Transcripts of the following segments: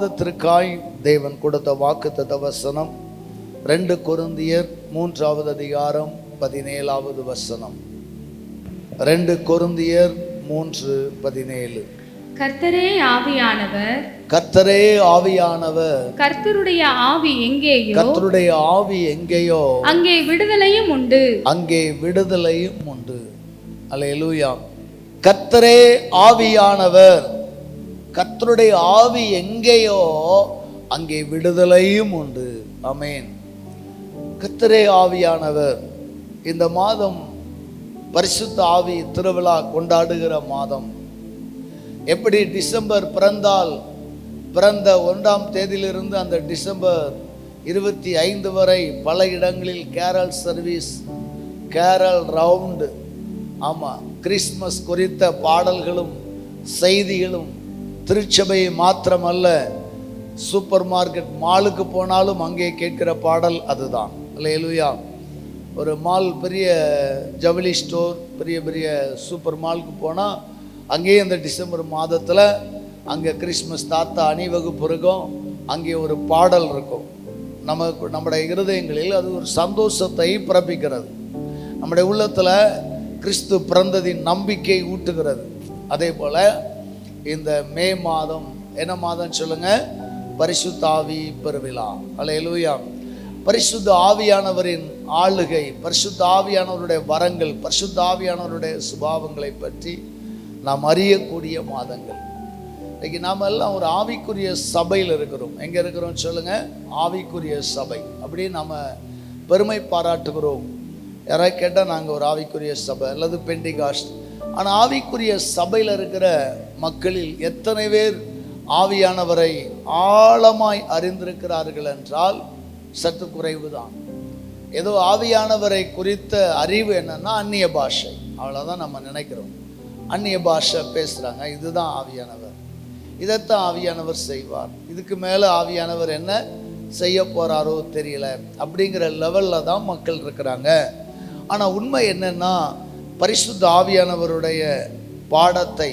மாதத்திற்காய் தேவன் கொடுத்த வாக்குத்தத்த வசனம் 2 கொரிந்தியர் 3வது அதிகாரம் 17வது வசனம். 2 கொரிந்தியர் 3:17. கர்த்தரே ஆவியானவர், கர்த்தரே ஆவியானவர், கர்த்தருடைய ஆவி எங்கேயோ, கர்த்தருடைய ஆவி எங்கேயோ அங்கே விடுதலையும் உண்டு, அங்கே விடுதலையும் உண்டு. அல்லேலூயா. கர்த்தரே ஆவியானவர், கர்த்தருடைய ஆவி எங்கேயோ அங்கே விடுதலையும் உண்டு. ஆமென். கர்த்தரே ஆவியானவர். இந்த மாதம் பரிசுத்த ஆவி திருவிழா கொண்டாடுகிற மாதம். எப்படி டிசம்பர் பிறந்தால் பிறந்த 1ஆம் தேதியிலிருந்து அந்த டிசம்பர் 25 வரை பல இடங்களில் கேரல் சர்வீஸ், கேரல் ரவுண்டு, ஆமாம், கிறிஸ்மஸ் குறித்த பாடல்களும் செய்திகளும், திருச்சபை மாத்திரமல்ல, சூப்பர் மார்க்கெட் மாலுக்கு போனாலும் அங்கே கேட்கிற பாடல் அதுதான். அல்லேலூயா. ஒரு மால், பெரிய ஜவுளி ஸ்டோர், பெரிய பெரிய சூப்பர் மாலுக்கு போனால் அங்கேயே இந்த டிசம்பர் மாதத்தில் அங்கே கிறிஸ்மஸ் தாத்தா அணிவகுப்பு இருக்கும், அங்கே ஒரு பாடல் இருக்கும். நம்முடைய இருதயங்களில் அது ஒரு சந்தோஷத்தை பிறப்பிக்கிறது. நம்முடைய உள்ளத்தில் கிறிஸ்து பிறந்ததின் நம்பிக்கை ஊட்டுகிறது. அதே போல் இந்த மே மாதம் என்ன மாதம் சொல்லுங்க? பரிசுத்த ஆவி பெருவிழா. அல்லேலூயா. பரிசுத்த ஆவியானவரின் ஆளுகை, பரிசுத்த ஆவியானவருடைய வரங்கள், பரிசுத்த ஆவியானவருடைய சுபாவங்களை பற்றி நாம் அறியக்கூடிய மாதங்கள். இன்னைக்கு நாம் எல்லாம் ஒரு ஆவிக்குரிய சபையில் இருக்கிறோம். எங்கே இருக்கிறோம் சொல்லுங்க? ஆவிக்குரிய சபை. அப்படி நம்ம பெருமை பாராட்டுகிறோம். யாராவது கேட்டால் நாங்கள் ஒரு ஆவிக்குரிய சபை அல்லது பெண்டிகாஸ்ட். ஆனால் ஆவிக்குரிய சபையில் இருக்கிற மக்களில் எத்தனை பேர் ஆவியானவரை ஆழமாய் அறிந்திருக்கிறார்கள் என்றால் சற்று குறைவு தான். ஏதோ ஆவியானவரை குறித்த அறிவு என்னன்னா அந்நிய பாஷை, அவ்வளோதான் நம்ம நினைக்கிறோம். அந்நிய பாஷை பேசுகிறாங்க, இதுதான் ஆவியானவர், இதைத்தான் ஆவியானவர் செய்வார், இதுக்கு மேலே ஆவியானவர் என்ன செய்ய போகிறாரோ தெரியல, அப்படிங்கிற லெவலில் தான் மக்கள் இருக்கிறாங்க. ஆனால் உண்மை என்னன்னா, பரிசுத்த ஆவியானவருடைய பாடத்தை,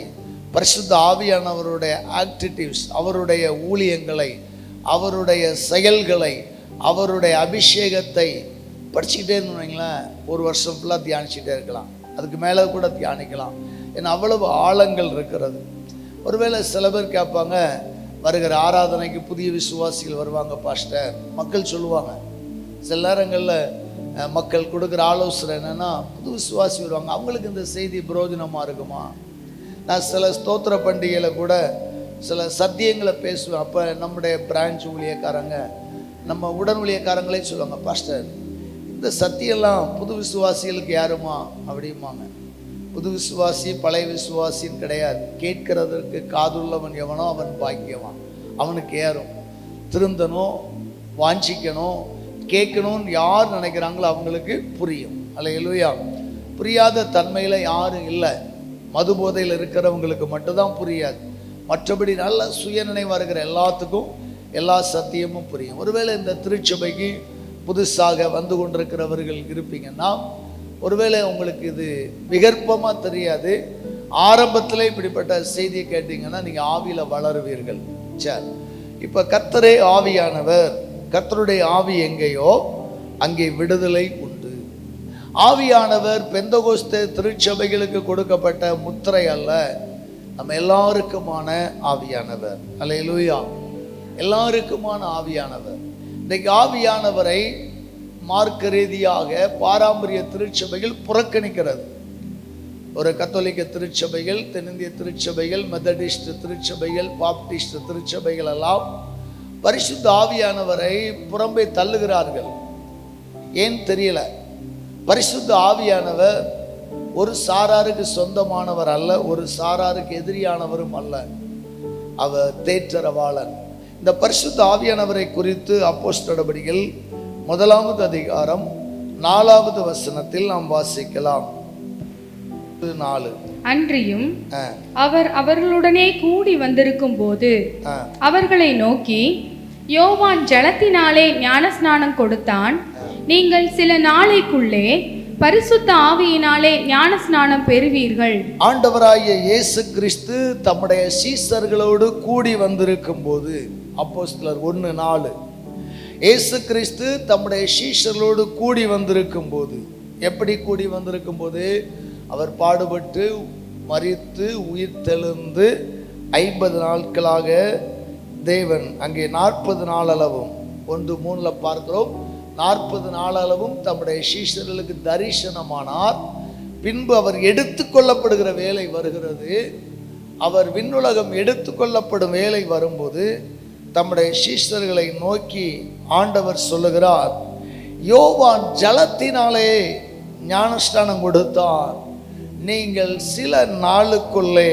பரிசுத்த ஆவியானவருடைய ஆக்டிவிட்டீஸ், அவருடைய ஊழியங்களை, அவருடைய செயல்களை, அவருடைய அபிஷேகத்தை படிச்சுக்கிட்டே இருந்தீங்களேன், ஒரு வருஷம் ஃபுல்லாக தியானிச்சுட்டே இருக்கலாம், அதுக்கு மேலே கூட தியானிக்கலாம். ஏன்னா அவ்வளவு ஆழங்கள் இருக்கிறது. ஒருவேளை சில பேர் கேட்பாங்க, வருகிற ஆராதனைக்கு புதிய விசுவாசிகள் வருவாங்க பாஸ்டர், மக்கள் சொல்லுவாங்க. சில நேரங்களில் மக்கள் கொடுக்குற ஆலோசனை என்னென்னா, புது விசுவாசி வருவாங்க, அவங்களுக்கு இந்த செய்தி பிரயோஜனமாக இருக்குமா? நான் சில ஸ்தோத்திர பண்டிகையில் கூட சில சத்தியங்களை பேசுவேன். அப்போ நம்முடைய பிரான்ச் ஊழியக்காரங்க, நம்ம உடன் ஊழியக்காரங்களே சொல்லுவாங்க, பாஸ்டர் இந்த சத்தியெல்லாம் புது விசுவாசிகளுக்கு யாருமா அப்படிம்பாங்க. புது விசுவாசி பழைய விசுவாசின்னு கிடையாது. கேட்கிறதற்கு காதுள்ளவன் எவனோ அவன் பாக்கியவான், அவனுக்கு ஏறும். திருந்தணும், வாஞ்சிக்கணும், கேட்கணும்னு யார் நினைக்கிறாங்களோ அவங்களுக்கு புரியும். அல்லேலூயா. புரியாத தன்மையில் யாரும் இல்லை. மது போதையில் இருக்கிறவங்களுக்கு மட்டும்தான் புரியாது. மற்றபடி நல்ல சுயநினைவாக இருக்கிற எல்லாத்துக்கும் எல்லா சத்தியமும் புரியும். ஒருவேளை இந்த திருச்சபைக்கு புதுசாக வந்து கொண்டிருக்கிறவர்கள் இருப்பீங்கன்னா, ஒருவேளை உங்களுக்கு இது விகற்பமாக தெரியாது, ஆரம்பத்தில் இப்படிப்பட்ட செய்தியை கேட்டீங்கன்னா நீங்கள் ஆவியில் வளருவீர்கள். சரி, இப்போ கர்த்தரே ஆவியானவர், கர்த்தருடைய ஆவி எங்கேயோ அங்கே விடுதலை உண்டு. ஆவியானவர் பெந்தகோஸ்தே திருச்சபைகளுக்கு கொடுக்கப்பட்ட முத்திரை அல்ல, நம்ம எல்லாருக்குமான ஆவியானவர். அல்லேலூயா. எல்லாருக்குமான ஆவியானவர். இன்றைக்கு ஆவியானவரை மார்க்க ரீதியாக பாரம்பரிய திருச்சபைகள் புறக்கணிக்கிறது. ஒரு கத்தோலிக்க திருச்சபைகள், தென்னிந்திய திருச்சபைகள், மெத்தடிஸ்ட் திருச்சபைகள், பாப்டிஸ்ட் திருச்சபைகள் எல்லாம் பரிசுத்த ஆவியானவரை புறம்பே தள்ளுகிறார்கள். ஏன் தெரியல. பரிசுத்த ஆவியானவர் ஒரு சாராருக்கு சொந்தமானவர் அல்ல, ஒரு சாராருக்கு எதிரியானவரும் அல்ல. அவர் தேற்றரவாளன். இந்த பரிசுத்த ஆவியானவரை குறித்து அப்போஸ்தலர் நடபடிகள் 1வது அதிகாரம் 4வது வசனத்தில் நாம் வாசிக்கலாம். 4. அன்றியும் அவர் அவர்களுடனே கூடி வந்திருக்கும் போது அவர்களை நோக்கி, யோவான் ஜலத்தினாலே ஞானஸ்நானம் கொடுத்தான், நீங்கள் சில நாளைக்குள்ளே பரிசுத்த ஆவியினாலே ஞானஸ்நானம் பெறுவீர்கள். ஆண்டவராகிய இயேசு கிறிஸ்து தம்முடைய சீசர்களோடு கூடி வந்திருக்கும் போது அப்போஸ்தலர் 1:4. இயேசு கிறிஸ்து தம்முடைய சீஷர்களோடு கூடி வந்திருக்கும் போது, எப்படி கூடி வந்திருக்கும் போது, அவர் பாடுபட்டு மரித்து உயிர்த்தெழுந்து 50 நாட்களாக தேவன் அங்கே 40 நாளளவும் 1:3 பார்க்கிறோம், 40 நாளளவும் தம்முடைய சீஷர்களுக்கு தரிசனமானார். பின்பு அவர் எடுத்துக்கொள்ளப்படுகிற வேலை வருகிறது. அவர் விண்ணுலகம் எடுத்துக்கொள்ளப்படும் வேலை வரும்போது தம்முடைய சீஷர்களை நோக்கி ஆண்டவர் சொல்லுகிறார், யோவான் ஜலத்தினாலே ஞானஸ்நானம் கொடுத்தார், நீங்கள் சில நாளுக்குள்ளே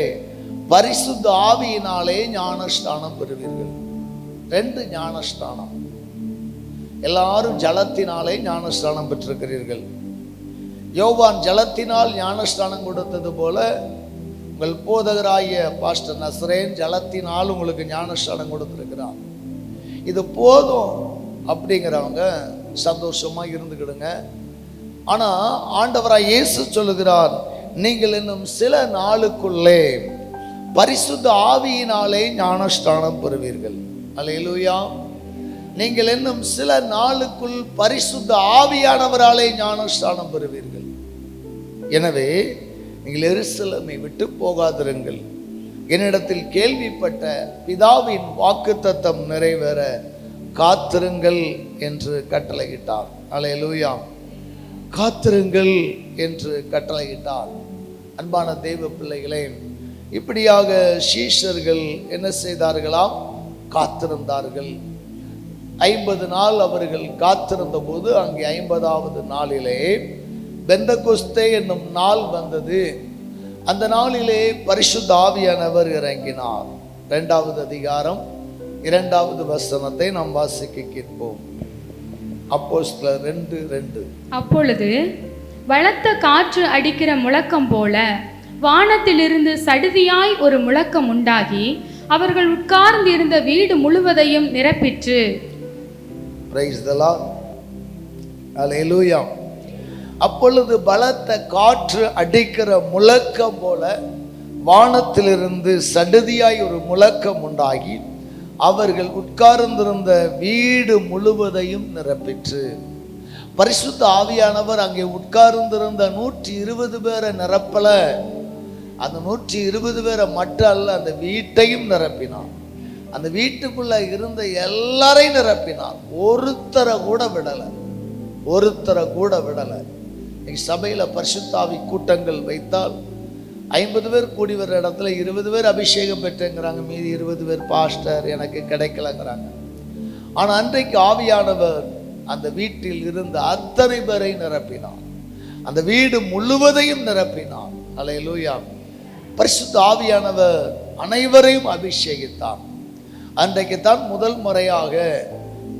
பரிசுத்த ஆவியினாலே ஞானஸ்நானம் பெறுவீர்கள். 2 ஞானஸ்நானம். எல்லாரும் ஜலத்தினாலே ஞானஸ்நானம் பெற்றிருக்கிறீர்கள். யோவான் ஜலத்தினால் ஞானஸ்நானம் கொடுத்தது போல உங்கள் போதகராகிய பாஸ்டர் நசரேன் ஜலத்தினால் உங்களுக்கு ஞானஸ்நானம் கொடுத்திருக்கிறார். இது போதும் அப்படிங்கிறவங்க சந்தோஷமா இருந்துக்கிடுங்க. ஆனா ஆண்டவராய் இயேசு சொல்லுகிறார், நீங்கள் இன்னும் சில நாளுக்குள்ளே பரிசுத்த ஆவியினாலே ஞானஸ்நானம் பெறுவீர்கள். அல்லேலூயா. நீங்கள் இன்னும் சில நாளுக்குள் பரிசுத்த ஆவியானவராலே ஞானஸ்நானம் பெறுவீர்கள். எனவே நீங்கள் எருசலேமை விட்டு போகாதிருங்கள், என்னிடத்தில் கேள்விப்பட்ட பிதாவின் வாக்குத்தத்தம் நிறைவேற காத்திருங்கள் என்று கட்டளையிட்டார். அல்லேலூயா. காத்திருங்கள் என்று கட்டளையிட்டார். அன்பான தெய்வ பிள்ளைகளே, இப்படியாக சீஷர்கள் என்ன செய்தார்களாம்? காத்திருந்தார்கள். 50 நாள் அவர்கள் காத்திருந்த போது அங்கே 50வது நாளிலே பெந்தகொஸ்தே என்னும் நாள் வந்தது. அந்த நாளிலே பரிசுத்த ஆவியானவர் இறங்கினார். 2வது அதிகாரம் 2வது வசனத்தை நாம் வாசிக்க கேட்போம். அப்போஸ்தலர் 2:2. அப்பொழுது பலத்த காற்று அடிக்கிற முழக்கம் போல வானத்திலிருந்து சடுதியாய் ஒரு முழக்கம் உண்டாகி அவர்கள் உட்கார்ந்திருந்த வீடு முழுவதையும் நிரப்பிற்று. Praise the Lord. Hallelujah. அப்பொழுது பலத்த காற்று அடிக்கிற முழக்கம் போல வானத்திலிருந்து சடுதியாய் ஒரு முழக்கம் உண்டாகி அவர்கள் உட்கார்ந்திருந்த வீடு முழுவதையும் நிரப்பிற்று. பரிசுத்த ஆவியானவர் அங்கே உட்கார்ந்திருந்த 120 பேரை நிரப்பல, அந்த 120 பேரை மட்டும் அல்ல, அந்த வீட்டையும் நிரப்பினார். அந்த வீட்டுக்குள்ள இருந்த எல்லாரையும் நிரப்பினார். ஒருத்தரை கூட விடலை, ஒருத்தரை கூட விடலை. சபையில் பரிசுத்த ஆவி கூட்டங்கள் வைத்தால் 50 பேர் கூடி வர்ற இடத்துல 20 பேர் அபிஷேகம் பெற்றுங்கிறாங்க, மீதி 20 பேர் பாஸ்டர் எனக்கு கிடைக்கலங்கிறாங்க. ஆனால் அன்றைக்கு ஆவியானவர் அந்த வீட்டில் இருந்த அத்தனை பேரை நிரப்பினார், அந்த வீடு முழுவதையும் நிரப்பினார். அல்லேலூயா. பரிசுத்த ஆவியானவர் அனைவரையும் அபிஷேகித்தார். அன்றைக்கு தான் முதல் முறையாக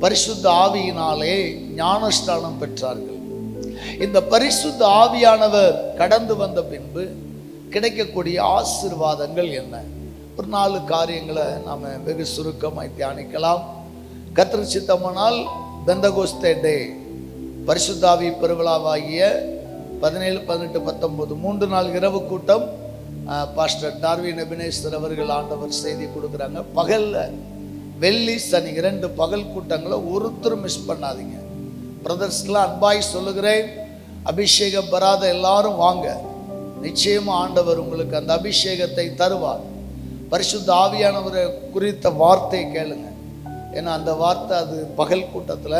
பரிசுத்த ஆவியினாலே ஞானஸ்நானம் பெற்றார்கள். இந்த பரிசுத்த ஆவியானவர் கடந்து வந்த பின்பு கிடைக்கக்கூடிய ஆசீர்வாதங்கள் என்ன? ஒரு 4 காரியங்களை நாம் வெகு சுருக்கமாய் தியானிக்கலாம். கர்த்தர் சித்தமானால் பெந்தகோஸ்தே டே, பரிசுத்த ஆவி பெருவிழாவாகிய 17, 18, 19 3 நாள் இரவு கூட்டம். பாஸ்டர் டார்வின் எபினேஸ்வர் அவர்கள் ஆண்டவர் செய்தி கொடுக்குறாங்க. பகலில் வெள்ளி சனி 2 பகல் கூட்டங்களை ஒருத்தரும் மிஸ் பண்ணாதீங்க. பிரதர்ஸ்க்கெலாம் அன்பாய் சொல்லுகிறேன், அபிஷேகம் பெறாத எல்லாரும் வாங்க. நிச்சயமாக ஆண்டவர் உங்களுக்கு அந்த அபிஷேகத்தை தருவார். பரிசுத்த ஆவியானவரை குறித்த வார்த்தையை கேளுங்க, ஏன்னா அந்த வார்த்தை அது பகல் கூட்டத்தில்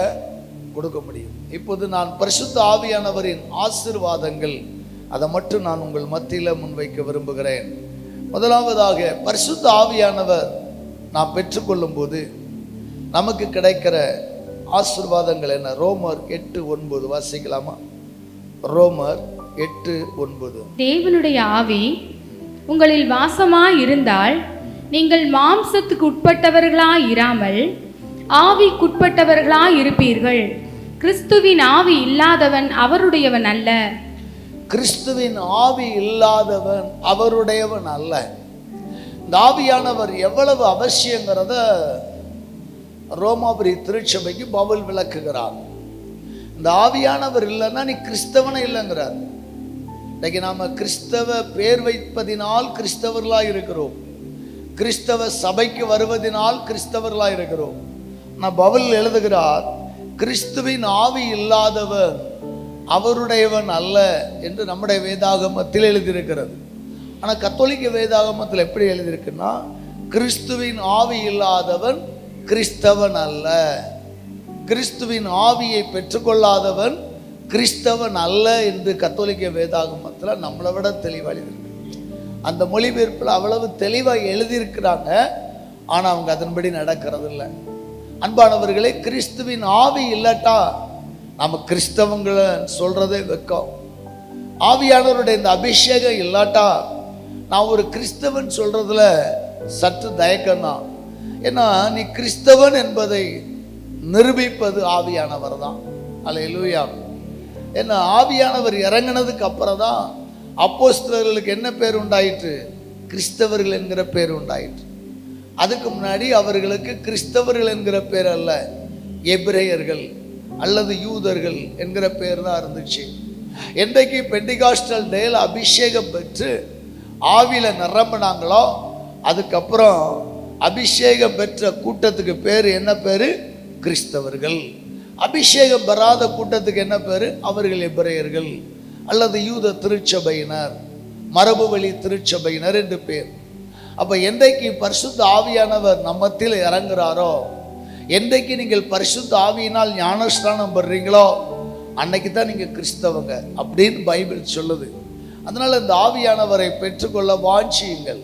கொடுக்க முடியும். இப்போது நான் பரிசுத்த ஆவியானவரின் ஆசீர்வாதங்கள் அதை மட்டும் நான் உங்கள் மத்தியில் முன்வைக்க விரும்புகிறேன். முதலாவதாக பரிசுத்த ஆவியானவர் நாம் பெற்றுக்கொள்ளும் போது நமக்கு கிடைக்கிற ஆசீர்வாதங்கள் என்ன? ரோமர் 8:9 வாசிக்கலாமா? ரோமர் 8:9. தேவனுடைய ஆவி உங்களில் வாசமாய் இருந்தால் நீங்கள் மாம்சத்துக்கு உட்பட்டவர்களாய் இராமல் ஆவிக்குட்பட்டவர்களாய் இருப்பீர்கள். கிறிஸ்துவின் ஆவி இல்லாதவன் அவருடையவன் அல்ல. கிறிஸ்துவின் ஆவி இல்லாதவன் அவருடையவன் அல்ல. இந்த ஆவியானவர் எவ்வளவு அவசியங்கிறத ரோமாபுரி திருச்சபைக்கு பவுல் விளக்குகிறார். இந்த ஆவியானவர் இல்லைன்னா நீ கிறிஸ்தவனை இல்லைங்கிறார். இன்னைக்கு நாம கிறிஸ்தவ பேர் வைப்பதினால் கிறிஸ்தவர்களாக இருக்கிறோம். கிறிஸ்தவ சபைக்கு வருவதனால் கிறிஸ்தவர்களாக இருக்கிறோம். நான் பவுல் எழுதுகிறார், கிறிஸ்துவின் ஆவி இல்லாதவர் அவருடையவன் அல்ல என்று நம்முடைய வேதாகமத்தில் எழுதியிருக்கிறது. ஆனால் கத்தோலிக்க வேதாகமத்தில் எப்படி எழுதியிருக்குன்னா, கிறிஸ்துவின் ஆவி இல்லாதவன் கிறிஸ்தவன் அல்ல, கிறிஸ்துவின் ஆவியை பெற்றுக்கொள்ளாதவன் கிறிஸ்தவன் அல்ல என்று கத்தோலிக்க வேதாகமத்தில் நம்மளை விட தெளிவாக எழுதியிருக்கு. அந்த மொழிபெயர்ப்பில் அவ்வளவு தெளிவாக எழுதியிருக்கிறாங்க, ஆனால் அவங்க அதன்படி நடக்கிறது இல்லை. அன்பானவர்களே, கிறிஸ்துவின் ஆவி இல்லாட்டா நம்ம கிறிஸ்தவங்களை சொல்றதே வெக்கம். ஆவியானவருடைய இந்த அபிஷேகம் இல்லாட்டா நான் ஒரு கிறிஸ்தவன் சொல்றதுல சற்று தயக்கம்தான். ஏன்னா நீ கிறிஸ்தவன் என்பதை நிரூபிப்பது ஆவியானவர் தான். அல்லேலூயா. ஏன்னா ஆவியானவர் இறங்கினதுக்கு அப்புறம் தான் அப்போஸ்தலர்களுக்கு என்ன பேர் உண்டாயிற்று? கிறிஸ்தவர்கள் என்கிற பேர் உண்டாயிற்று. அதுக்கு முன்னாடி அவர்களுக்கு கிறிஸ்தவர்கள் என்கிற பேர் அல்ல, எபிரேயர்கள் அல்லது யூதர்கள் என்கிற பேர் தான் இருந்துச்சு. என்றைக்கு பெண்டிகாஸ்டல் டேல அபிஷேகம் பெற்று ஆவியில நிரம்பினாங்களோ, அதுக்கப்புறம் அபிஷேகம் பெற்ற கூட்டத்துக்கு பேர் என்ன பேரு? கிறிஸ்தவர்கள். அபிஷேகம் பெறாத கூட்டத்துக்கு என்ன பேரு? அவர்கள் எபிரேயர்கள் அல்லது யூத திருச்சபையினர், மரபு வழி திருச்சபையினர் என்று பேர். அப்ப என்றைக்கு பரிசுத்த ஆவியானவர் நம்மத்தில் இறங்குறாரோ, என்றைக்கு நீங்கள் பரிசுத்த ஆவியினால் ஞானஸ்நானம் பெறுறீங்களோ, அன்னைக்கு தான் நீங்க கிறிஸ்தவங்க அப்படின்னு பைபிள் சொல்லுது. அதனால இந்த ஆவியானவரை பெற்றுக்கொள்ள வாஞ்சியுங்கள்.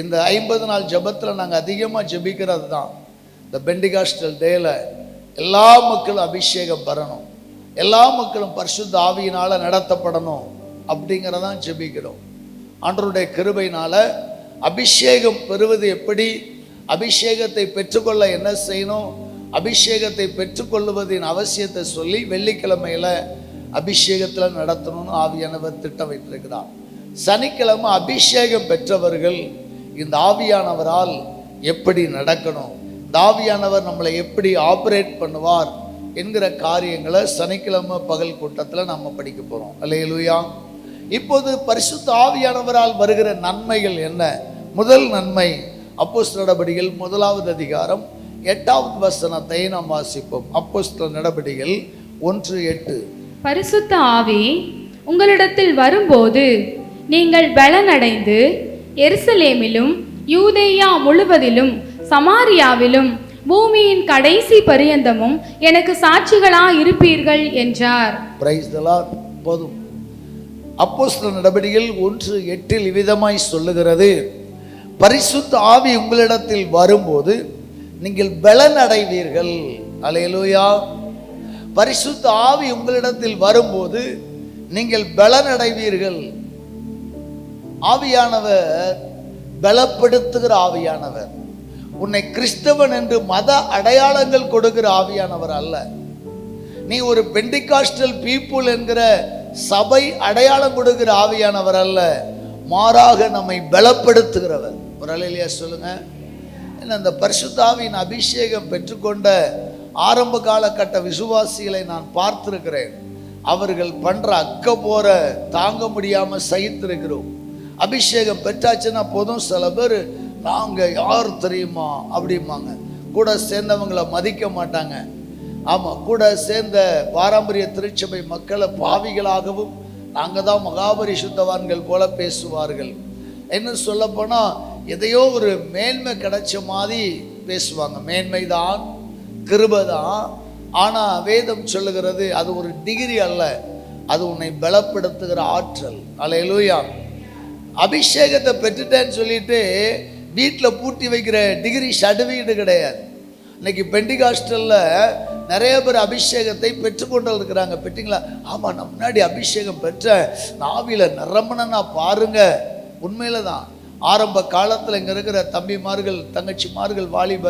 இந்த 50 நாள் ஜெபத்தில் நாங்கள் அதிகமாக ஜெபிக்கிறது தான், இந்த பெண்டிகாஸ்டல் டேல எல்லா மக்களும் அபிஷேகம் பெறணும், எல்லா மக்களும் பரிசுத்த ஆவியினால் நடத்தப்படணும் அப்படிங்கிறதான் ஜெபிக்கிறோம். ஆண்டவருடைய கிருபையினால அபிஷேகம் பெறுவது எப்படி, அபிஷேகத்தை பெற்றுக்கொள்ள என்ன செய்யணும், அபிஷேகத்தை பெற்றுக்கொள்வதின் அவசியத்தை சொல்லி வெள்ளிக்கிழமையில் அபிஷேகத்தில் நடத்தணும்னு ஆவியானவர் திட்டம் வைத்திருக்கிறார். சனிக்கிழமை அபிஷேகம் பெற்றவர்கள் இந்த ஆவியானவரால் எப்படி நடக்கணும், இந்த ஆவியானவர் நம்மளை எப்படி ஆப்ரேட் பண்ணுவார் என்கிற காரியங்களை சனிக்கிழமை பகல் கூட்டத்தில் நம்ம படிக்க போகிறோம். அல்லேலூயா. இப்போது பரிசுத்த ஆவியானவரால் வருகிற நன்மைகள் என்ன? முதல் நன்மை அப்போஸ்தலர் நடபடிகள் 1வது அதிகாரம் 8வது வசனத்தை நாம் வாசிப்போம். அப்போஸ்தலர் நடபடிகள் 1:8. பரிசுத்த ஆவி உங்களிடத்தில் வரும்போது நீங்கள் பலனடைந்து எருசலேமிலும் யூதேயா முழுவதிலும் சமாரியாவிலும் பூமியின் கடைசி பரியந்தமும் எனக்கு சாட்சிகளா இருப்பீர்கள் என்றார். Praise the Lord. போதும். அப்போஸ்தலர் நடபடிகள் 1:8 இவ்விதமாய் சொல்லுகிறது, பரிசுத்த ஆவி உங்களிடத்தில் வரும்போது நீங்கள் பலன் அடைவீர்கள். அல்லேலூயா. பரிசுத்த ஆவி உங்களிடத்தில் வரும்போது நீங்கள் பலன் அடைவீர்கள். ஆவியானவர் பலப்படுத்துகிற ஆவியானவர், உன்னை கிறிஸ்தவன் என்று மத அடையாளங்கள் கொடுக்கிற ஆவியானவர் அல்ல. நீ ஒரு பெண்டிகாஸ்டல் பீப்புள் என்கிற சபை அடையாளம் கொடுக்கிற ஆவியானவர் அல்ல, மாறாக நம்மை பலப்படுத்துகிறவர். ஒரு அல்லேலூயா சொல்லுங்க. அந்த பரிசுத்த ஆவியின் அபிஷேகம் பெற்றுக்கொண்ட ஆரம்ப காலகட்ட விசுவாசிகளை நான் பார்த்திருக்கிறேன். அவர்கள் பண்ற அக்க போற தாங்க முடியாம சகித்திருக்கிறோம். அபிஷேகம் பெற்றாச்சுன்னா போதும், சில பேர் நாங்க யார் தெரியுமா அப்படிம்பாங்க. கூட சேர்ந்தவங்களை மதிக்க மாட்டாங்க. ஆமா, கூட சேர்ந்த பாரம்பரிய திருச்சபை மக்களை பாவிகளாகவும் நாங்கள் தான் மகாபரிசுத்தவான்கள் போல பேசுவார்கள். என்ன சொல்ல போனா எதையோ ஒரு மேன்மை கிடைச்ச மாதிரி பேசுவாங்க. மேன்மைதான், கிருபைதான். ஆனா வேதம் சொல்லுகிறது அது ஒரு டிகிரி அல்ல, அது உன்னை பலப்படுத்துகிற ஆற்றல். அல்லேலூயா. அபிஷேகத்தை பெற்றுட்டேன்னு சொல்லிட்டு வீட்டில் பூட்டி வைக்கிற டிகிரி சர்டிஃபிகேட் கிடையாது. இன்னைக்கு பெண்டிகாஸ்டல்ல நிறைய பேர் அபிஷேகத்தை பெற்றுக்கொண்டு இருக்கிறாங்க. பெற்றீங்களா? ஆமாம், நான் முன்னாடி அபிஷேகம் பெற்ற நாவில நிரம்பணும்னா பாருங்க. உண்மையில தான் ஆரம்ப காலத்தில் இங்கே இருக்கிற தம்பிமார்கள், தங்கச்சிமார்கள், வாலிப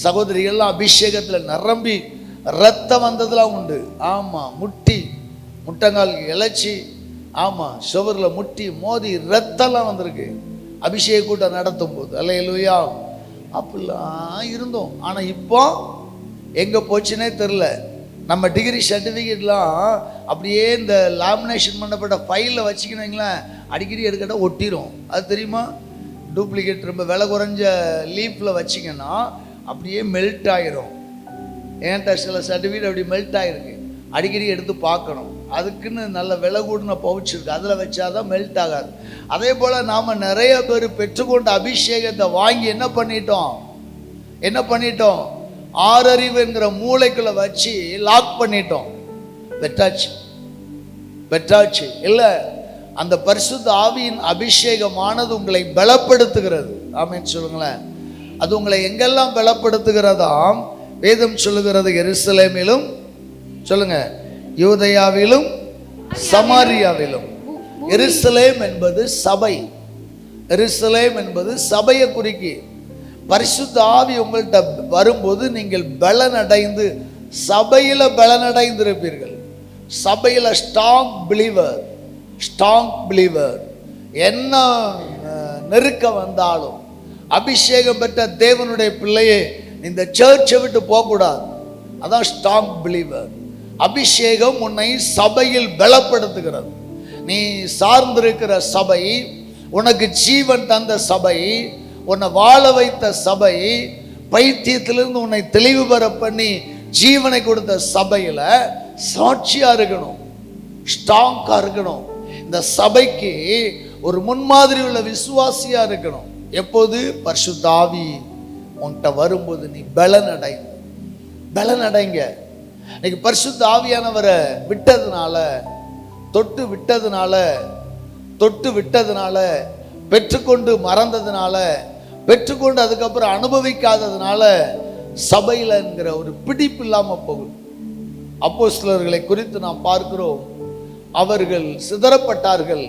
சகோதரிகள்லாம் அபிஷேகத்தில் நிரம்பி ரத்தம் வந்ததுலாம் உண்டு. ஆமாம், முட்டங்கால் இழைச்சி, ஆமாம், சுவரில் முட்டி மோதி ரத்தம்லாம் வந்திருக்கு அபிஷேக கூட்டம் நடத்தும் போது. அல்லேலூயா. அப்படிலாம் இருந்தோம். ஆனால் இப்போ எங்கே போச்சுன்னே தெரில. நம்ம டிகிரி சர்டிஃபிகேட்லாம் அப்படியே இந்த லாமினேஷன் பண்ணப்பட்ட ஃபைலில் வச்சுக்கணுங்களேன், அடிக்கடி எடுக்கட்ட ஒட்டிடும். அது தெரியுமா? டூப்ளிகேட் ரொம்ப விலை குறைஞ்ச லீஃபில் வச்சிங்கன்னா அப்படியே மெல்ட் ஆயிரும். ஏன்ட்ட சில சர்டிஃபிகேட் அப்படி மெல்ட் ஆகிருக்கு, அடிக்கடி எடுத்து பார்க்கணும். அதுக்குன்னு நல்ல விலை கூடின பவுச் இருக்குது, அதில் வச்சாதான் மெல்ட் ஆகாது. அதே போல் நாம் நிறைய பேர் பெற்றுக்கொண்ட அபிஷேகத்தை வாங்கி என்ன பண்ணிட்டோம், ஆறறிவுங்கிற மூளைக்குள்ளே வச்சு லாக் பண்ணிட்டோம். பெற்றாச்சு இல்லை. அந்த பரிசுத்த ஆவியின் அபிஷேகமானது உங்களை பலப்படுத்துகிறது. ஆமென் சொல்லுங்களேன். அது உங்களை எங்கெல்லாம் பலப்படுத்துகிறதாம்? வேதம் சொல்லுகிறது, எருசலேமிலும் சொல்லுங்க, யூதேயாவிலும் சமாரியாவிலும். எருசலேம் என்பது சபை. எருசலேம் என்பது சபையை குறிக்கி. பரிசுத்த ஆவி உங்கள்கிட்ட வரும்போது நீங்கள் பலனடைந்து சபையில் பலனடைந்திருப்பீர்கள். சபையில் ஸ்ட்ராங் பிலீவர். என்ன நெருக்க வந்தாலும் அபிஷேகம் பெற்ற தேவனுடைய பிள்ளையே இந்த சர்ச்சை விட்டு போகக்கூடாது. அதான் ஸ்ட்ராங் பிலீவர். அபிஷேகம் உன்னை சபையில் பலப்படுத்துகிறது. நீ சார்ந்திருக்கிற சபை, உனக்கு ஜீவன் தந்த சபை, உன்னை வாழ வைத்த சபை, பைத்தியத்திலிருந்து உன்னை தெளிவு பெற பண்ணி ஜீவனை கொடுத்த சபையில் சாட்சியா இருக்கணும், ஸ்ட்ராங்கா இருக்கணும். இந்த சபைக்கு ஒரு முன்மாதிரி உள்ள விசுவாசியா இருக்கணும். எப்போது? பரிசுத்த ஆவி உன்கிட்ட வரும்போது நீ பலனடைங்க. இன்னைக்கு பரிசுத்த ஆவியானவரை தொட்டு விட்டதுனால பெற்றுக்கொண்டு மறந்ததுனால, பெற்றுக்கொண்டு அதுக்கப்புறம் அனுபவிக்காததுனால சபையிலங்கிற ஒரு பிடிப்பு இல்லாமல் போகுது. அப்போஸ்தலர்களை குறித்து நாம் பார்க்கிறோம், அவர்கள் சிதறப்பட்டார்கள்.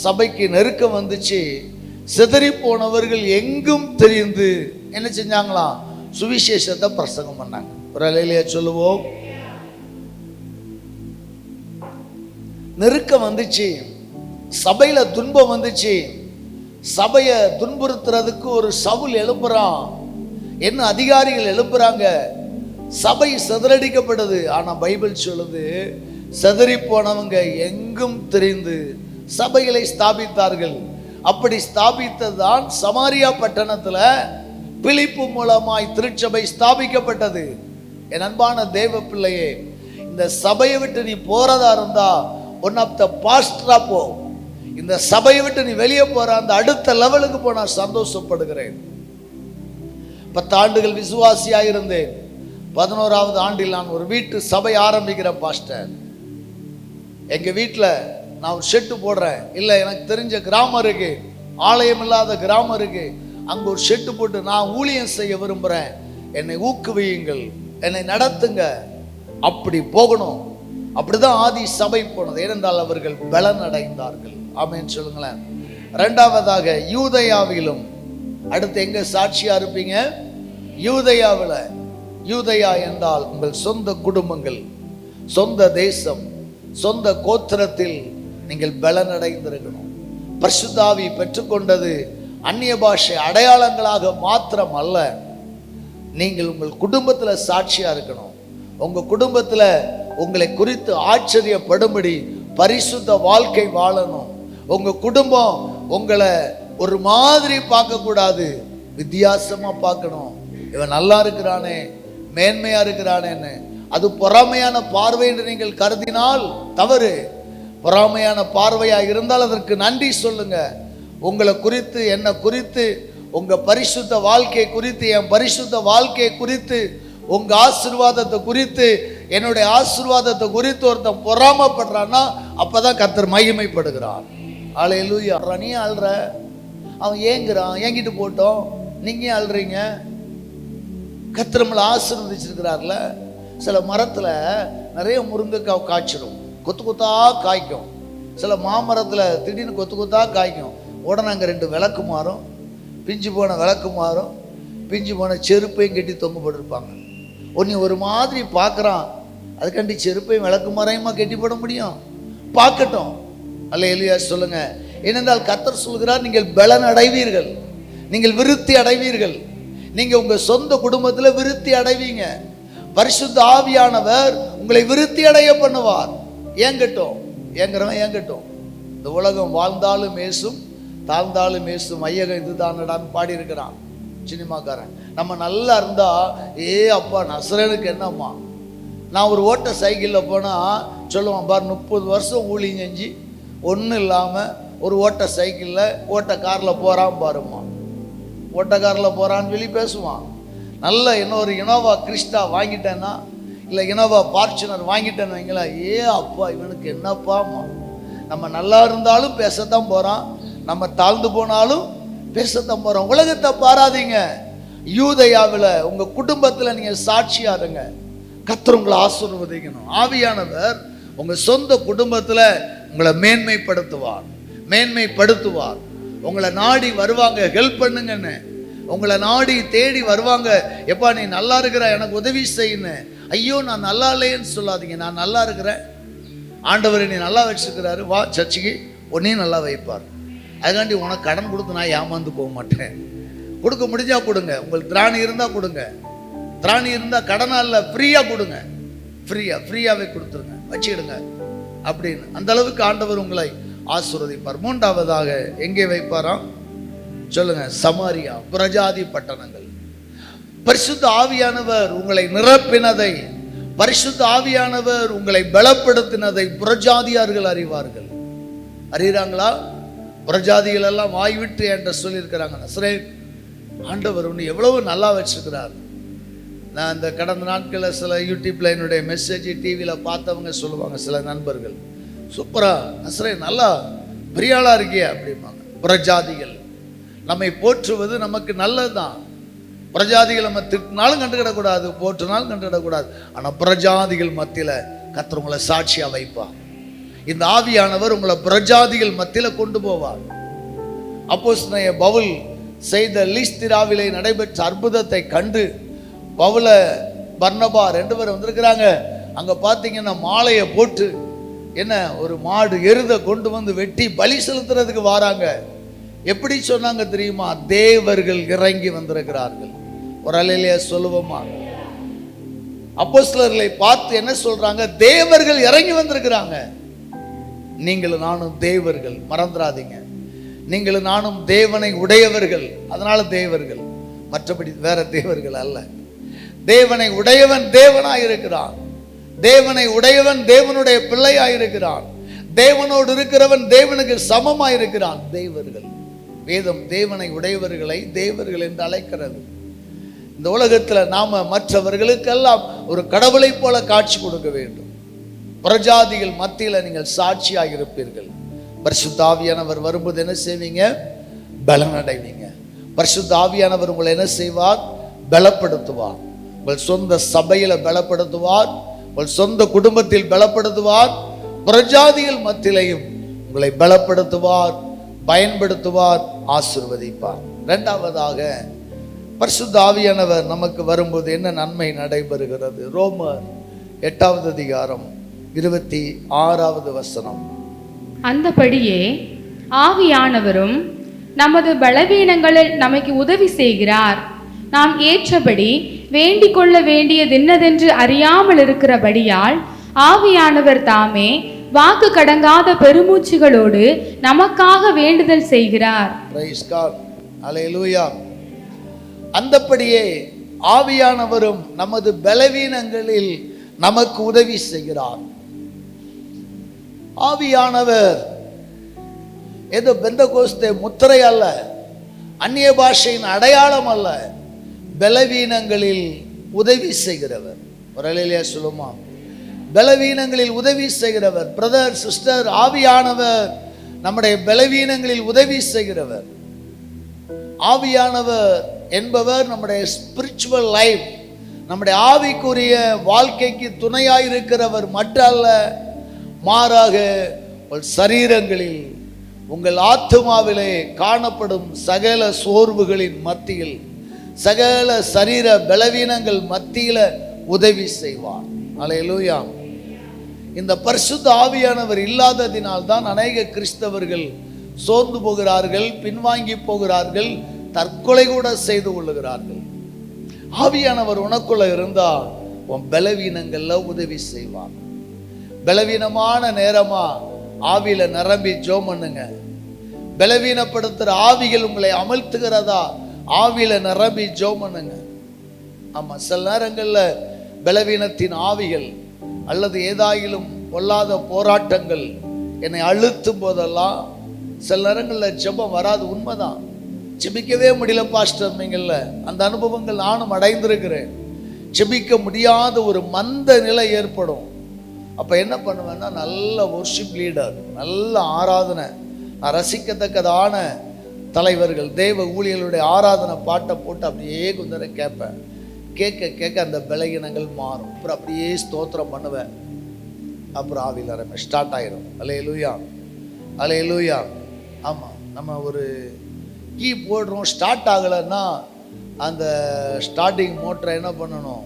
சபைக்கு நெருக்கம் வந்துச்சு. சிதறி போனவர்கள் எங்கும் தெரிந்து என்ன செஞ்சாங்களாம்? சுவிசேஷத்தை பிரசங்கம் பண்ணாங்க. ஒரு அலையிலேயே சொல்லுவோம். நெருக்கம் வந்துச்சு, சபையில துன்பம் வந்துச்சு. சபையை துன்புறுத்துறதுக்கு ஒரு சவுல் எழுப்புறான், என்ன அதிகாரிகள் எழுப்புறாங்க. சபை சிதறடிக்கப்படுது. ஆனா பைபிள் சொல்லுது, சிதறி போனவங்க எங்கும் தெரிந்து சபைகளை ஸ்தாபித்தார்கள். அப்படி ஸ்தாபித்ததுதான் சமாரியா பட்டணத்துல பிலிப்பு மூலமாய் திருச்சபை ஸ்தாபிக்கப்பட்டது. என் அன்பான தேவ பிள்ளையே, இந்த சபையை விட்டு நீ போறதா இருந்தா ஒன் ஆஃப் த பாஸ்டரா போ. இந்த சபையை விட்டு நீ வெளியே போற அந்த அடுத்த லெவலுக்கு போ. நான் சந்தோஷப்படுகிறேன். 10 ஆண்டுகள் விசுவாசியா இருந்தேன். 11வது ஆண்டில் நான் ஒரு வீட்டு சபை ஆரம்பிக்கிற பாஸ்டர். எங்க வீட்டில் நான் ஒரு ஷெட்டு போடுறேன். இல்லை, எனக்கு தெரிஞ்ச கிராமம் இருக்கு, ஆலயம் இல்லாத கிராமம் இருக்கு, அங்கே ஒரு ஷெட்டு போட்டு நான் ஊழியம் செய்ய விரும்புகிறேன், என்னை ஊக்குவியுங்கள், என்னை நடத்துங்க. அப்படி போகணும். அப்படிதான் ஆதி சபை போனது. ஏனென்றால் அவர்கள் பலன் அடைந்தார்கள். ஆமென் சொல்லுங்களேன். 2வதாக யூதேயாவிலும். அடுத்து எங்க சாட்சியா இருப்பீங்க? யூதேயாவில். யூதேயா என்றால் உங்கள் சொந்த குடும்பங்கள், சொந்த தேசம், சொந்த கோத்திரத்தில் நீங்கள் பலனடைந்திருக்கணும். பரிசுத்த ஆவி பெற்றுக்கொண்டது அந்நிய பாஷை அடையாளங்களாக மாத்திரம் அல்ல, நீங்கள் உங்கள் குடும்பத்தில் சாட்சியா இருக்கணும். உங்க குடும்பத்தில் உங்களை குறித்து ஆச்சரியப்படும்படி பரிசுத்த வாழ்க்கை வாழணும். உங்க குடும்பம் உங்களை ஒரு மாதிரி பார்க்க கூடாது, வித்தியாசமா பார்க்கணும். இவன் நல்லா இருக்கிறானே, மேன்மையா இருக்கிறானேன்னு. அது பொறாமையான பார்வை என்று நீங்கள் கருதினால் தவறு. பொறாமையான பார்வையா இருந்தால் அதற்கு நன்றி சொல்லுங்க. உங்களை குறித்து, என்னை குறித்து, உங்க பரிசுத்த வாழ்க்கை குறித்து, என் பரிசுத்த வாழ்க்கை குறித்து, உங்க ஆசீர்வாதத்தை குறித்து, என்னுடைய ஆசீர்வாதத்தை குறித்து ஒருத்தன் பொறாமப்படுறான்னா அப்பதான் கர்த்தர் மகிமைப்படுகிறார். அல்லேலூயா. நீ அழுற, அவன் ஏங்குறான், ஏங்கிட்டு போட்டோம், நீங்க அழுறீங்க. கர்த்தர் நம்மளை ஆசீர்வதிச்சிருக்கிறார்ல. சில மரத்தில் நிறைய முருங்கைக்காய் காய்ச்சிடும், கொத்து கொத்தா காய்க்கும். சில மாமரத்தில் திடீர்னு கொத்து கொத்தா காய்க்கும். உடனே அங்கே 2 விளக்கு மாறும், பிஞ்சு போன விளக்கு மாறும், பிஞ்சு போன செருப்பையும் கட்டி தொங்க போட்டிருப்பாங்க. ஒன்று ஒரு மாதிரி பார்க்குறான், அதுக்காண்டி செருப்பையும் விளக்கு மறையுமா கட்டி போட முடியும்? பார்க்கட்டும். அல்லேலூயா சொல்லுங்க. ஏனென்றால் கர்த்தர் சொல்கிறார், நீங்கள் பலன் அடைவீர்கள், நீங்கள் விருத்தி அடைவீர்கள். நீங்கள் உங்கள் சொந்த குடும்பத்தில் விருத்தி அடைவீங்க. பரிசுத்த ஆவியானவர் உங்களை விருத்தி அடைய பண்ணுவார். ஏங்கட்டும், ஏங்குறவன் ஏங்கட்டும். இந்த உலகம் வாழ்ந்தாலும் ஏசும், தாழ்ந்தாலும் இயேசு மையகம் இதுதானடான்னு பாடியிருக்கிறான் சினிமாக்காரன். நம்ம நல்லா இருந்தா அப்பா நசரேனுக்கு என்னம்மா. நான் ஒரு ஓட்ட சைக்கிளில் போனால் சொல்லுவான் பாரு 30 வருஷம் ஊழியம் செஞ்சு ஒன்றும் இல்லாமல் ஒரு ஓட்ட சைக்கிளில் ஓட்ட காரில் போகிறான் பாருமா, ஓட்ட காரில் போகிறான்னு சொல்லி பேசுவான். நல்ல இன்னொரு இனோவா கிறிஸ்டா வாங்கிட்டேன்னா, இல்லை இனோவா ஃபார்ச்சுனர் வாங்கிட்டேன்னு வைங்களா, அப்பா இவனுக்கு என்னப்பாம்மா. நம்ம நல்லா இருந்தாலும் பேசத்தான் போகிறான், நம்ம தாழ்ந்து போனாலும் பேசத்தான் போகிறோம். உலகத்தை பாராதீங்க. யூதயாவில் உங்கள் குடும்பத்தில் நீங்கள் சாட்சியா இருங்க. கர்த்தர் உங்களை ஆசீர்வதிக்கணும். ஆவியானவர் உங்கள் சொந்த குடும்பத்தில் உங்களை மேன்மைப்படுத்துவார், மேன்மைப்படுத்துவார். உங்களை நாடி வருவாங்க, ஹெல்ப் பண்ணுங்கன்னு. உங்களை நாடி தேடி வருவாங்க. எப்பா நீ நல்லா இருக்கிற, எனக்கு உதவி செய்யணும். ஐயோ நான் நல்லா இல்லைன்னு சொல்லாதீங்க, நான் நல்லா இருக்கிறேன், ஆண்டவர் நீ நல்லா வச்சுருக்கிறாரு, வா சர்ச்சுக்கு, உன்னையும் நல்லா வைப்பார். அதுக்காண்டி உனக்கு கடன் கொடுத்து நான் ஏமாந்து போக மாட்டேன். கொடுக்க முடிஞ்சா கொடுங்க, உங்களுக்கு திராணி இருந்தால் கொடுங்க, திராணி இருந்தால் கடனாக இல்லை ஃப்ரீயாக கொடுங்க, ஃப்ரீயாகவே கொடுத்துருங்க, வச்சுக்கிடுங்க அப்படின்னு. அந்த அளவுக்கு ஆண்டவர் உங்களை ஆசீர்வதிப்பார். மூன்றாவதாக எங்கே வைப்பாராம் சொல்லுங்க? சமாரியா, புறஜாதி பட்டணங்கள். பரிசுத்த ஆவியானவர் உங்களை நிரப்பினதை, பரிசுத்த ஆவியானவர் உங்களை பலப்படுத்தினதை புறஜாதியார்கள் அறிவார்கள். அறிகிறாங்களா? புறஜாதிகள் எல்லாம் வாய்விட்டு என்ற சொல்லியிருக்கிறாங்க. நசரே ஆண்டவர் ஒன்று எவ்வளவு நல்லா வச்சிருக்கிறார். நான் இந்த கடந்த நாட்களில் சில யூடியூப்ல என்னுடைய மெசேஜ் டிவியில் பார்த்தவங்க சொல்லுவாங்க, சில நண்பர்கள், சூப்பரா நசரே நல்லா பெரியாளா இருக்கிய அப்படிம்பாங்க. புறஜாதிகள் நம்மை போற்றுவது நமக்கு நல்லது தான். புறஜாதிகள் நம்ம திட்டினாலும் கண்டுக்கிடக்கூடாது, போற்றுனாலும் கண்டுக்கிடக்கூடாது. ஆனால் புறஜாதிகள் மத்தியில் கர்த்தர் உங்களை சாட்சியா வைப்பார். இந்த ஆவியானவர் உங்களை புறஜாதிகள் மத்தியில் கொண்டு போவார். அப்போஸ்தலனாகிய பவுல் செய்த லீஸ்திராவிலே நடைபெற்ற அற்புதத்தை கண்டு பவுல பர்னபா 2 பேர் வந்திருக்கிறாங்க. அங்கே பார்த்தீங்கன்னா மாலையை போட்டு என்ன ஒரு மாடு எருதை கொண்டு வந்து வெட்டி பலி செலுத்துறதுக்கு வராங்க. எப்படி சொன்னாங்க தெரியுமா? தேவர்கள் இறங்கி வந்திருக்கிறார்கள். ஒரு அலையிலேயே சொல்லுவோமா? அப்போஸ்தலர்களை பார்த்து என்ன சொல்றாங்க? தேவர்கள் இறங்கி வந்திருக்கிறாங்க. நீங்களும் நானும் தேவர்கள், மறந்துடாதீங்க. நீங்களும் நானும் தேவனை உடையவர்கள், அதனால தேவர்கள், மற்றபடி வேற தேவர்கள் அல்ல. தேவனை உடையவன் தேவனாயிருக்கிறான், தேவனை உடையவன் தேவனுடைய பிள்ளையாயிருக்கிறான், தேவனோடு இருக்கிறவன் தேவனுக்கு சமமாயிருக்கிறான். தேவர்கள், வேதம் தேவனை உடையவர்களை தேவர்கள் என்று அழைக்கிறது. இந்த உலகத்தில் நாம மற்றவர்களுக்கெல்லாம் ஒரு கடவுளை போல காட்சி கொடுக்க வேண்டும். புறஜாதிகள் மத்தியில் நீங்கள் சாட்சியாக இருப்பீர்கள். பரிசுத்த ஆவியானவர் வரும்போது என்ன செய்வீங்க? பலன் அடைவீங்க. பரிசுத்த ஆவியானவர் உங்களை என்ன செய்வார்? பலப்படுத்துவார். உங்கள் சொந்த சபையில பலப்படுத்துவார், உங்கள் சொந்த குடும்பத்தில் பலப்படுத்துவார், புறஜாதிகள் மத்தியிலையும் உங்களை பலப்படுத்துவார், பயன்படுத்துவார், ஆசீர்வதிப்பார். இரண்டாவதாக பரிசுத்த ஆவியானவர் நமக்கு வரும்போது என்ன நன்மை நடைபெறுகிறது? ரோமர் 8வது அதிகாரம் 26வது வசனம். அந்தபடியே ஆவியானவரும் நமது பலவீனங்களில் நமக்கு உதவி செய்கிறார். நாம் ஏற்றபடி வேண்டிக் கொள்ள வேண்டியது என்னதென்று அறியாமல் இருக்கிறபடியால் ஆவியானவர் தாமே வாக்கு கடங்காத பெருமூச்சுகளோடு நமக்காக வேண்டுதல் செய்கிறார். பிரைஸ் காட், அல்லேலூயா. அந்தபடியே ஆவியானவரும் நமது பலவீனங்களில் நமக்கு உதவி செய்கிறார். ஆவியானவர் ஏதோ பெந்தகோஸ்தே முத்திரை அல்ல, அந்நிய பாஷையின் அடையாளம் அல்ல, பலவீனங்களில் உதவி செய்கிறவர். ஒரு அலையிலேயே சொல்லுமா? பலவீனங்களில் உதவி செய்கிறவர். பிரதர் சிஸ்டர், ஆவியானவர் நம்முடைய பலவீனங்களில் உதவி செய்கிறவர். ஆவியானவர் என்பவர் நம்முடைய ஸ்பிரிச்சுவல் லைஃப், நம்முடைய ஆவிக்குரிய வாழ்க்கைக்கு துணையாயிருக்கிறவர் மட்டுமல்ல, மாறாக உங்கள் சரீரங்களில், உங்கள் ஆத்துமாவிலே காணப்படும் சகல சோர்வுகளின் மத்தியில், சகல சரீர பலவீனங்கள் மத்தியில் உதவி செய்வார். அல்லேலூயா. இந்த பரிசுத்த ஆவியானவர் இல்லாததினால் தான் அநேக கிறிஸ்தவர்கள் சோர்ந்து போகிறார்கள், பின்வாங்கி போகிறார்கள், தற்கொலை கூட செய்து கொள்ளுகிறார்கள். ஆவியானவர் உனக்குள்ள இருந்தா உன் பலவீனங்கள்ல உதவி செய்வார். பலவீனமான நேரமா ஆவியில நிரம்பி ஜெபம் பண்ணுங்க. பலவீனப்படுத்துகிற ஆவிகள் உங்களை அமழ்த்துகிறதா, ஆவியில நிரம்பி ஜெபம் பண்ணுங்க. ஆமா, சில நேரங்களில் பலவீனத்தின் ஆவிகள் அல்லது ஏதாயிலும் பொல்லாத போராட்டங்கள் என்னை அழுத்தும் போதெல்லாம் சில நேரங்களில் ஜெபம் வராது. உண்மைதான், ஜெபிக்கவே முடியல பாஸ்டர்மீங்கள்ல, அந்த அனுபவங்கள் நானும் அடைந்திருக்கிறேன். ஜெபிக்க முடியாத ஒரு மந்த நிலை ஏற்படும். அப்போ என்ன பண்ணுவேன்னா, நல்ல வொர்ஷிப் லீடர், நல்ல ஆராதனை, நான் ரசிக்கத்தக்கதான தலைவர்கள், தேவ ஊழியர்களுடைய ஆராதனை பாட்டை போட்டு அப்படியே கொஞ்ச நேரம் கேட்பேன். கேட்க கேட்க அந்த பலகீனங்கள் மாறும். அப்புறம் அப்படியே ஸ்தோத்திரம் பண்ணுவேன். அப்புறம் ஆவியில் ஆரம்பி ஸ்டார்ட் ஆயிடும். அல்லேலூயா, அல்லேலூயா. ஆமாம், நம்ம ஒரு கீ போடுறோம், ஸ்டார்ட் ஆகலைன்னா அந்த ஸ்டார்டிங் மோட்டரை என்ன பண்ணணும்,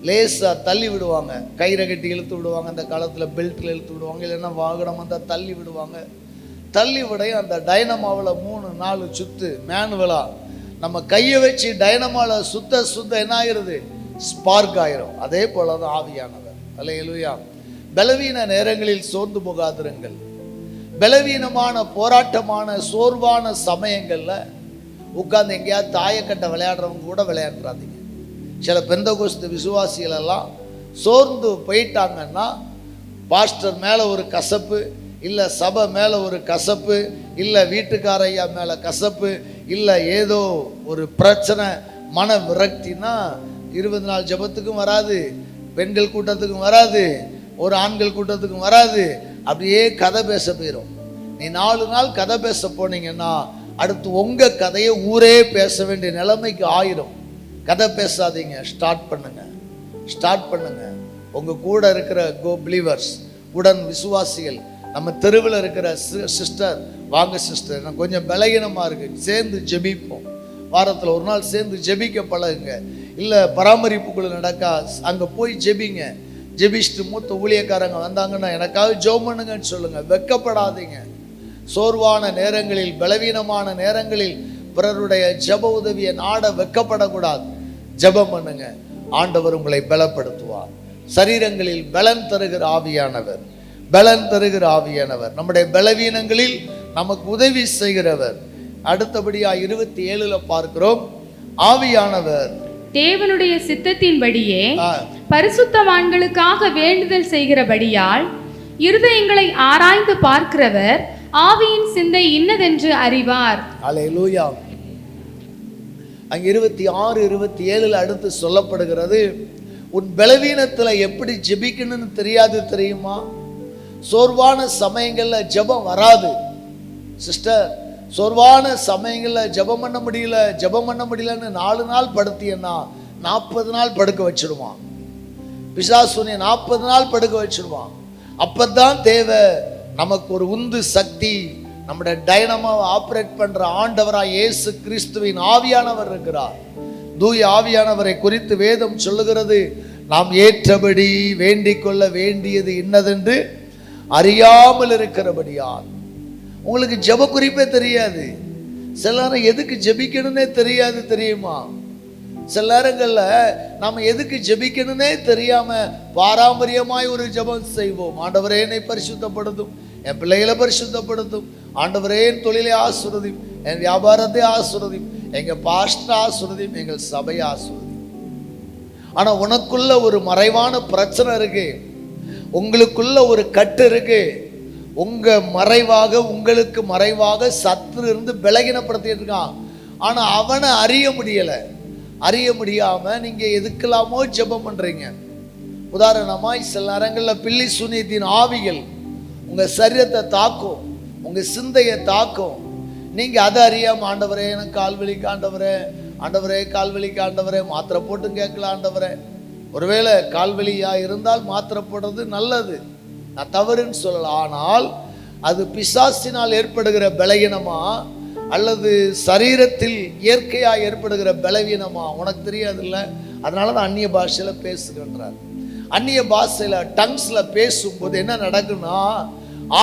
லேசாக தள்ளி விடுவாங்க. கயிறை கட்டி இழுத்து விடுவாங்க, அந்த காலத்தில் பெல்ட்டில் இழுத்து விடுவாங்க, இல்லைன்னா வாகனம் வந்தால் தள்ளி விடுவாங்க. தள்ளி விடையும் அந்த டைனமாவில் 3-4 சுத்து மேனுவலாக நம்ம கையை வச்சு டைனமாவில் சுத்த என்ன ஆகிருது, ஸ்பார்க் ஆயிரும். அதே போல தான் ஆவியானவர். அல்லேலூயா. பலவீன நேரங்களில் சோர்ந்து போகாதிருங்கள். பலவீனமான போராட்டமான சோர்வான சமயங்களில் உட்கார்ந்து எங்கேயாவது தாயக்கட்டை விளையாடுறவங்க கூட விளையாடுறாதீங்க. சில பெந்தகோஸ்து விசுவாசிகள் எல்லாம் சோர்ந்து போயிட்டாங்கன்னா, பாஸ்டர் மேலே ஒரு கசப்பு, இல்லை சபை மேலே ஒரு கசப்பு, இல்லை வீட்டுக்காரையா மேலே கசப்பு, இல்லை ஏதோ ஒரு பிரச்சனை, மன விரக்தினா 20 நாள் ஜெபத்துக்கும் வராது, பெண்கள் கூட்டத்துக்கும் வராது, ஒரு ஆண்கள் கூட்டத்துக்கும் வராது. அப்படியே கதை பேச போயிடும். நீ 4 நாள் கதை பேச போனீங்கன்னா அடுத்து உங்கள் கதையை ஊரே பேச வேண்டிய நிலைமைக்கு ஆயிரும். கதை பேசாதீங்க, ஸ்டார்ட் பண்ணுங்க, ஸ்டார்ட் பண்ணுங்க. உங்கள் கூட இருக்கிற பிலீவர்ஸ், உடன் விசுவாசிகள், நம்ம தெருவில் இருக்கிற சிஸ்டர், வாங்க சிஸ்டர், நான் கொஞ்சம் பலகீனமாக இருக்குது, சேர்ந்து ஜெபிப்போம். வாரத்தில் ஒரு நாள் சேர்ந்து ஜெபிக்க பழகுங்க. இல்லை பராமரிப்புக்குள்ள நடக்கா, அங்கே போய் ஜெபிங்க. ஜெபிச்சுட்டு மூத்த ஊழியக்காரங்க வந்தாங்கன்னா எனக்காக ஜெபம் பண்ணுங்கன்னு சொல்லுங்கள். வெட்கப்படாதீங்க. சோர்வான நேரங்களில், பலவீனமான நேரங்களில் பிறருடைய ஜெப உதவியை நாட வெட்கப்படக்கூடாது. ஜெபம் பண்ணுங்க, ஆண்டவர் உங்களை பலப்படுத்துவார். சரீரங்களில் பலன் தருகிற ஆவியானவர், பலன் தருகிற ஆவியானவர், நம்முடைய பலவீனங்களில் நமக்கு உதவி செய்கிறவர். அடுத்தபடியா 27 பார்க்கிறோம், ஆவியானவர் தேவனுடைய சித்தத்தின்படியே பரிசுத்தவான்களுக்காக வேண்டுதல் செய்கிறபடியால் இருதயங்களை ஆராய்ந்து பார்க்கிறவர் ஆவியின் சிந்தை இன்னதென்று அறிவார். அல்லேலூயா. அங்க 26-27 அடுத்து சொல்லப்படுகிறது, உன் பலவீனத்துல எப்படி ஜெபிக்கணும்னு தெரியாது தெரியுமா? சோர்வான சமயங்கள்ல ஜெபம் வராது சிஸ்டர். சோர்வான சமயங்கள்ல ஜெபம் பண்ண முடியலன்னு 4 நாள் படுத்தியன்னா 40 நாள் படுக்க வச்சிடுவான் பிசாசுனை. 40 நாள் படுக்க வச்சிடுவான். அப்பதான் தேவை நமக்கு ஒரு உந்து சக்தி. நம்முடைய டைனமாவை ஆப்ரேட் பண்ற ஆண்டவராய் இயேசு கிறிஸ்துவின் ஆவியானவர் இருக்கிறார். தூய ஆவியானவரை குறித்து வேதம் சொல்லுகிறது, நாம் ஏற்றபடி வேண்டிக் கொள்ள வேண்டியது இன்னதென்று அறியாமல் இருக்கிறபடியால். உங்களுக்கு ஜெப குறிப்பே தெரியாது. சில நேரம் எதுக்கு ஜெபிக்கணும்னே தெரியாது தெரியுமா? சில நேரங்களில் நாம் எதுக்கு ஜெபிக்கணும்னே தெரியாம பாரம்பரியமாய் ஒரு ஜெபம் செய்வோம். ஆண்டவரே என்னை பரிசுத்தப்படுத்தும், என் பிள்ளைகளை பரிசுத்தப்படுத்தும், ஆண்டவரே என் தொழிலை ஆசீர்வதியும், என் வியாபாரத்தை ஆசீர்வதியும், எங்க பாஸ்டர் ஆசீர்வதியும், எங்கள் சபையை ஆசீர்வதியும். ஆனா உனக்குள்ள ஒரு மறைவான பிரச்சனை இருக்கு, உங்களுக்குள்ள ஒரு கட்டு இருக்கு. உங்க மறைவாக, உங்களுக்கு மறைவாக சத்துரு இருந்து பலகீனப்படுத்திட்டு இருக்கான். ஆனா அவனை அறிய முடியாம நீங்க எதுக்கெல்லாமோ ஜெபம் பண்றீங்க. உதாரணமாய் சில நேரங்களில் பில்லி சூனியத்தின் ஆவிகள் உங்க சரீரத்தை தாக்கும், உங்க சிந்தையை தாக்கும். நீங்க அதை அறியாம, ஆண்டவரே எனக்கு கால்வலிக்கு, ஆண்டவரே கால்வலிக்கு, ஆண்டவரே மாத்திரை போட்டு கேட்கல, ஆண்டவரே. ஒருவேளை கால்வலியா இருந்தால் மாத்திரை போடுறது நல்லது, நான் தவறுன்னு சொல்லலாம். ஆனால் அது பிசாசினால் ஏற்படுகிற பலவீனமா அல்லது சரீரத்தில் இயற்கையாக ஏற்படுகிற பலவீனமா உனக்கு தெரியாதுல்ல. அதனால தான் அந்நிய பாஷையில பேசுகின்றார். அந்நிய பாஷையில டங்ஸ்ல பேசும்போது என்ன நடக்குன்னா,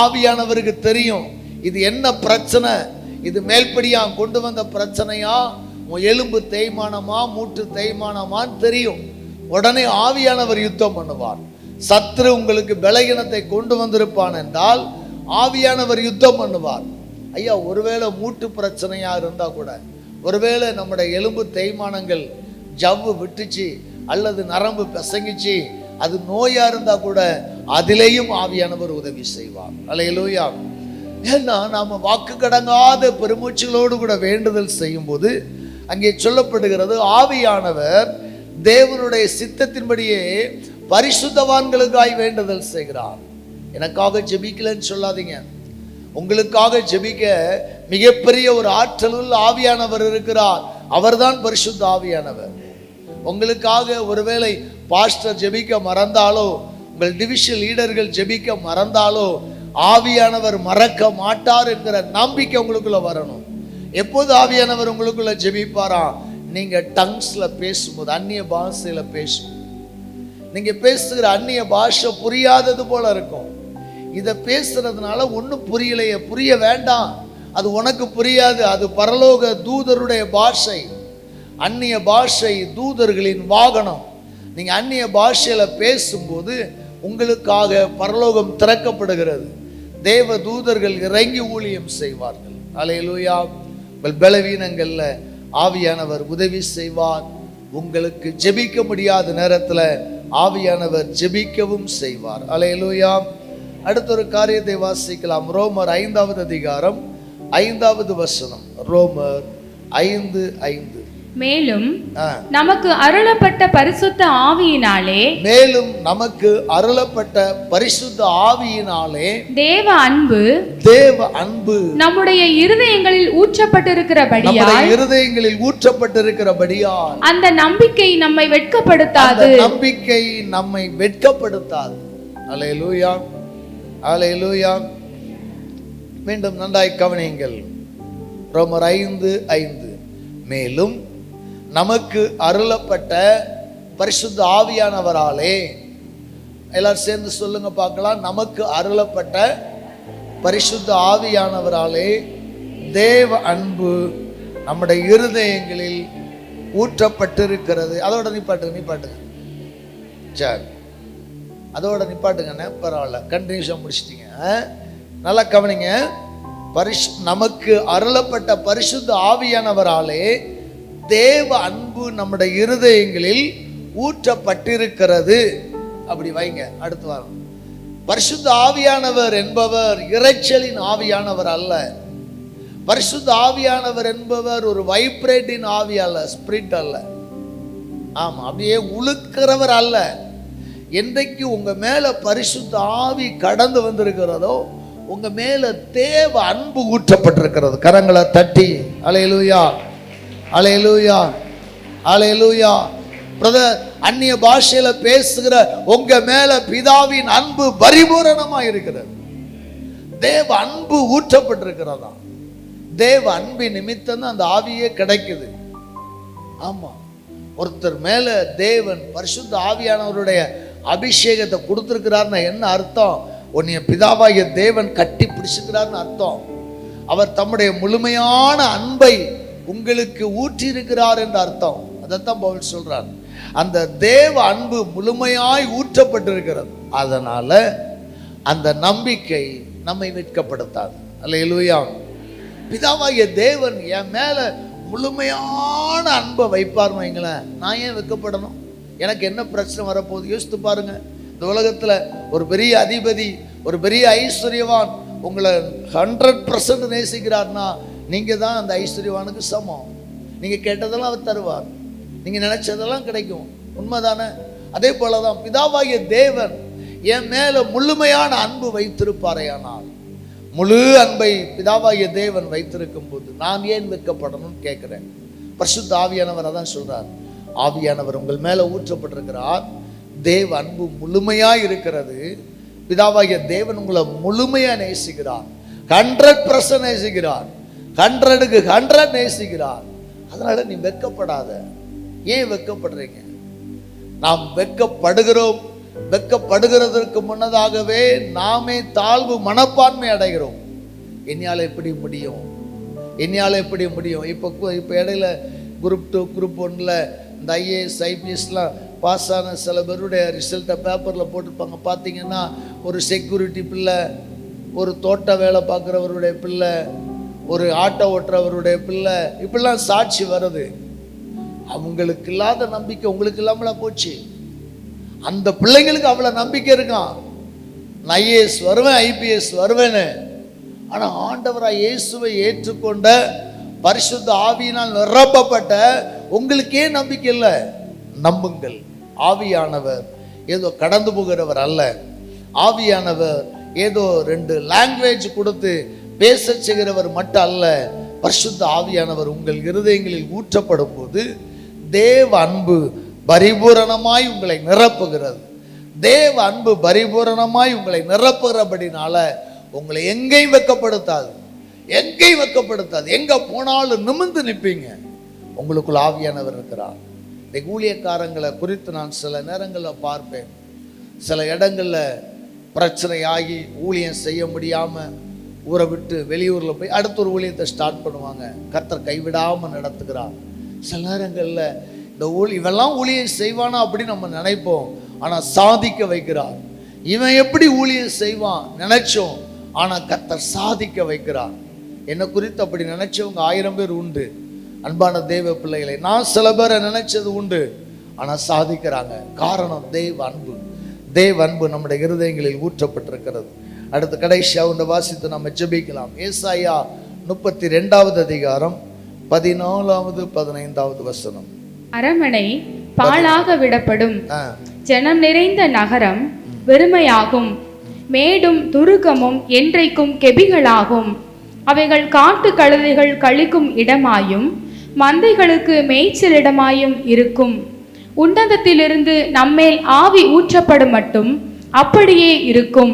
ஆவியானவருக்கு தெரியும் இது என்ன பிரச்சனை, இது மேல்படியா கொண்டு வந்த பிரச்சனையா, உன் எலும்பு தேய்மானமா மூட்டு தேய்மானமான்னு தெரியும். உடனே ஆவியானவர் யுத்தம் பண்ணுவார். சத்ரு உங்களுக்கு பலகீனத்தை கொண்டு வந்திருப்பான் என்றால் ஆவியானவர் யுத்தம் பண்ணுவார். ஐயா, ஒருவேளை மூட்டு பிரச்சனையா இருந்தா கூட, ஒருவேளை நம்முடைய எலும்பு தேய்மானங்கள் ஜவ்வு விட்டுச்சு அல்லது நரம்பு பிசங்கிச்சு, அது நோயா இருந்தா கூட அதிலேயும் ஆவியானவர் உதவி செய்வார். அல்லேலூயா. ஏன்னா நாம வாக்கு கடங்காத பெருமூச்சுகளோடு கூட வேண்டுதல் செய்யும் போது அங்கே சொல்லப்படுகிறது, ஆவியானவர் தேவனுடைய சித்தத்தின்படியே பரிசுத்தவான்களுக்காய் வேண்டுதல் செய்கிறார். எனக்காக ஜெபிக்கலன்னு சொல்லாதீங்க. உங்களுக்காக ஜெபிக்க மிகப்பெரிய ஒரு ஆற்றலுள்ள ஆவியானவர் இருக்கிறார். அவர்தான் பரிசுத்த ஆவியானவர். உங்களுக்காக ஒருவேளை பாஸ்டர் ஜெபிக்க மறந்தாலோ, உங்கள் டிவிஷன் லீடர்கள் ஜெபிக்க மறந்தாலோ, ஆவியானவர் மறக்க மாட்டார் என்கிற நம்பிக்கை உங்களுக்குள்ள வரணும். எப்போது ஆவியானவர் உங்களுக்குள்ள ஜெபிப்பாரா? நீங்க டங்ஸ்ல பேசும்போது, அந்நிய பாஷையில பேசும். நீங்க பேசுகிற அந்நிய பாஷை புரியாதது போல இருக்கும். இதை பேசுறதுனால ஒன்றும் புரியலையே, புரிய வேண்டாம், அது உனக்கு புரியாது. அது பரலோக தூதருடைய பாஷை. அந்நிய பாஷை தூதர்களின் வாகனம். நீங்க அந்நிய பாஷையில பேசும்போது உங்களுக்காக பரலோகம் திறக்கப்படுகிறது. தேவ தூதர்கள் இறங்கி ஊழியம் செய்வார்கள். அல்லேலூயா. உங்கள் பலவீனங்கள்ல ஆவியானவர் உதவி செய்வார். உங்களுக்கு ஜெபிக்க முடியாத நேரத்தில் ஆவியானவர் ஜெபிக்கவும் செய்வார். அல்லேலூயா. அடுத்த ஒரு காரியத்தை வாசிக்கலாம். ரோமர் 5வது அதிகாரம் 5வது வசனம். ரோமர் 5:5. மேலும் நமக்கு அருளப்பட்ட பரிசுத்த ஆவியினாலே, மேலும் நமக்கு அருளப்பட்ட பரிசுத்த ஆவியினாலே தேவ அன்பு நம்முடைய இருதயங்களில் ஊற்றப்பட்டிருக்கிறபடியால் அந்த நம்பிக்கை நம்மை வெட்கப்படுத்தாது. அல்லேலூயா. அல்லேலூயா. மீண்டும் நன்றாய் கவனியுங்கள். ரோமர் 5:5. மேலும் நமக்கு அருளப்பட்ட பரிசுத்த ஆவியானவராலே, எல்லாரும் சேர்ந்து சொல்லுங்க பார்க்கலாம். நமக்கு அருளப்பட்ட பரிசுத்த ஆவியானவராலே தேவ அன்பு நம்முடைய இருதயங்களில் ஊற்றப்பட்டிருக்கிறது. அதோட நிப்பாட்டுங்க. சரி, அதோட நிப்பாட்டுங்கண்ணே, பரவாயில்ல, கண்டினியூஷன் முடிச்சிட்டீங்க. நல்லா கவனிங்க. நமக்கு அருளப்பட்ட பரிசுத்த ஆவியானவராலே தேவ அன்பு நம்முடைய இருதயங்களில் ஊற்றப்பட்டிருக்கிறது. அப்படி வைங்க. அடுத்து வாரம். பரிசுத்த ஆவியானவர் என்பவர் இறைச்சலின் ஆவியானவர் அல்ல. பரிசுத்த ஆவியானவர் என்பவர் ஒரு வைப்ரேட்டின் ஆவி அல்ல, ஸ்பிரிட் அல்ல. ஆமா, அப்படியே உழுக்கிறவர் அல்ல. என்றைக்கு உங்க மேல பரிசுத்த ஆவி கடந்து வந்திருக்கிறதோ, உங்க மேல தேவ அன்பு ஊற்றப்பட்டிருக்கிறது. கரங்களை தட்டி அல்லேலூயா, அல்லேலூயா, அல்லேலூயா. பிரதர், அந்நிய பாஷையில பேசுகிற உங்க மேல பிதாவின் அன்பு பரிபூரணமா இருக்கிறது. தேவ அன்பு ஊற்றப்பட்டிருக்கிறதா. தேவ அன்பின் நிமித்தம் தான் அந்த ஆவியே கிடைக்குது. ஆமா, ஒருத்தர் மேல தேவன் பரிசுத்த ஆவியானவருடைய அபிஷேகத்தை கொடுத்திருக்கிறார்னா என்ன அர்த்தம்? உன்னைய பிதாவாகிய தேவன் கட்டி பிடிச்சிருக்கிறார்னு அர்த்தம். அவர் தம்முடைய முழுமையான அன்பை உங்களுக்கு ஊற்றி இருக்கிறார் என்ற அர்த்தம். அதைத்தான் பவுல் சொல்றார். அந்த தேவ அன்பு முழுமையாய் ஊற்றப்பட்டிருக்கிறது. அதனால அந்த நம்பிக்கை நம்மை வெட்கப்படுத்தாது. அல்லேலூயா. பிதாவாகிய தேவன் என் மேல முழுமையான அன்பை வைப்பார்னு வைங்களேன், நான் ஏன் வெட்கப்படணும்? எனக்கு என்ன பிரச்சனை வரப்போகுது? யோசித்து பாருங்க. இந்த உலகத்துல ஒரு பெரிய அதிபதி, ஒரு பெரிய ஐஸ்வர்யவான் உங்களை 100% நேசிக்கிறார்னா நீங்க தான் அந்த ஐஸ்வர்யவானுக்கு சமம். நீங்க கேட்டதெல்லாம் அவர் தருவார், நீங்க நினைச்சதெல்லாம் கிடைக்கும். உண்மைதானே? அதே போலதான் பிதாவாகிய தேவன் என் மேல முழுமையான அன்பு வைத்திருப்பாரையானால், முழு அன்பை பிதாவாகிய தேவன் வைத்திருக்கும் போது நான் ஏன் வெட்கப்படணும்னு கேட்கிறேன். பரிசுத்த ஆவியானவர் அதான் சொல்றார். ஆவியானவர் உங்கள் மேல ஊற்றப்பட்டிருக்கிறார். தேவ அன்பு முழுமையா இருக்கிறது. பிதாவாகிய தேவன் உங்களை முழுமையா நேசிக்கிறார். 100% நேசிக்கிறார். 100க்கு 100 நேசிக்கிறார். அதனால நீ வெட்கப்படாத. ஏன் வெட்கப்படுறீங்க? நாம் வெட்கப்படுகிறோம். வெட்கப்படுகிறதற்கு முன்னதாகவே நாமே தாழ்வு மனப்பான்மை அடைகிறோம். என்னையால எப்படி முடியும்? என்னையால எப்படி முடியும்? இப்போ இடையில குரூப் 2 குரூப் 1ல இந்த ஐஏஎஸ் ஐபிஎஸ்லாம் பாஸ் ஆன சில பேருடைய ரிசல்ட்டை பேப்பரில் போட்டிருப்பாங்க. பார்த்தீங்கன்னா ஒரு செக்யூரிட்டி பிள்ளை, ஒரு தோட்ட வேலை பார்க்குறவருடைய பிள்ளை, ஒரு ஆட்டோ ஓட்டுறவருடைய பிள்ளை, இப்படிலாம் சாட்சி வருது. அவங்களுக்கு இல்லாத நம்பிக்கை உங்களுக்கு இல்லாமல போச்சு. அந்த பிள்ளைங்களுக்கு அவ்வளோ நம்பிக்கை இருக்கான், நான் ஐஏஎஸ் வருவேன், ஐபிஎஸ் வருவேன்னு. ஆனால் ஆண்டவராக இயேசுவை ஏற்றுக்கொண்ட, பரிசுத்த ஆவியினால் நிரப்பப்பட்ட உங்களுக்கே நம்பிக்கை இல்லை. நம்புங்கள், ஆவியானவர் ஏதோ கடந்து போகிறவர் அல்ல. ஆவியானவர் ஏதோ 2 லாங்குவேஜ் கொடுத்து பேச செய்கிறவர் மட்டும் அல்ல. பரிசுத்த ஆவியானவர் உங்கள் இருதயங்களில் ஊற்றப்படும் போது தேவ அன்பு பரிபூரணமாய் உங்களை நிரப்புகிறது. தேவ அன்பு பரிபூரணமாய் உங்களை நிரப்புகிறபடினால உங்களை எங்கேயும் வெட்கப்படுத்தாது, எங்கேயும் வெட்கப்படுத்தாது. எங்க போனாலும் நிமிர்ந்து நிற்பீங்க. உங்களுக்குள் ஆவியானவர் இருக்கிறார். இந்த ஊழியக்காரங்களை குறித்து நான் சில நேரங்களில் பார்ப்பேன். சில இடங்களில் பிரச்சனையாகி ஊழியம் செய்ய முடியாமல் ஊரை விட்டு வெளியூரில் போய் அடுத்த ஒரு ஊழியத்தை ஸ்டார்ட் பண்ணுவாங்க. கர்த்தர் கைவிடாமல் நடத்துகிறார். சில நேரங்களில் இந்த இவெல்லாம் ஊழியம் செய்வானா அப்படின்னு நம்ம நினைப்போம், ஆனால் சாதிக்க வைக்கிறார். இவன் எப்படி ஊழியம் செய்வான் நினைச்சோம், ஆனால் கர்த்தர் சாதிக்க வைக்கிறார். என்னை குறித்து அப்படி நினைச்சவங்க 1000 பேர் உண்டு. அன்பான தேவ பிள்ளைகளை, நான் சில பேரை நினைச்சது உண்டு, ஆனால் சாதிக்கிறாங்க. காரணம் தேவ அன்பு. தேவ அன்பு நம்முடைய இருதயங்களில் ஊற்றப்பட்டிருக்கிறது. அடுத்து கடைசியாக ஒன்று வாசித்து நம்ம ஜெபிக்கலாம். ஏசாயா 32வது அதிகாரம் 14வது 15வது வசனம். அரமனை பாழாக விடப்படும், ஜனம் நிறைந்த நகரம் வெறுமையாகும், மேடும் துருக்கமும் என்றைக்கும் கெபிகளாகும். அவைகள் காட்டு கழுதைகள் கழிக்கும் இடமாயும் மந்தைகளுக்கு மேய்ச்சலிடமாயும் இருக்கும். உன்னதத்திலிருந்து நம்மேல் ஆவி ஊற்றப்படும் மட்டும் அப்படியே இருக்கும்.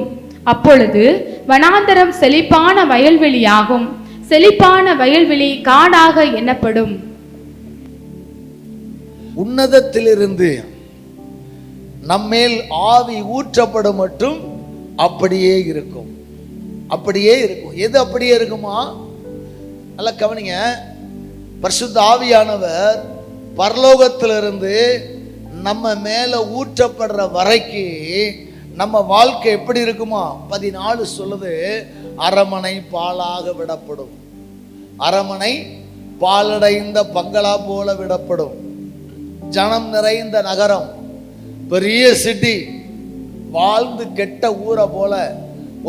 அப்பொழுது வனாந்தரம் செழிப்பான வயல்வெளியாகும், செழிப்பான வயல்வெளி காடாக எண்ணப்படும். உன்னதத்திலிருந்து நம்மேல் ஆவி ஊற்றப்படும் மட்டும் அப்படியே இருக்கும், அப்படியே இருக்கும். எது அப்படியே இருக்குமா? நல்லா கவனிங்க. பரிசுத்த ஆவியானவர் பரலோகத்திலிருந்து நம்ம மேல ஊற்றப்படுற வரைக்கும் நம்ம வாழ்க்கை எப்படி இருக்குமா? 14 சொல்லுது, அரமனை பாலாக விடப்படும், அரமனை பாலடைந்த பங்களா போல விடப்படும். ஜனம் நிறைந்த நகரம், பெரிய சிட்டி, வாழ்ந்து கெட்ட ஊரை போல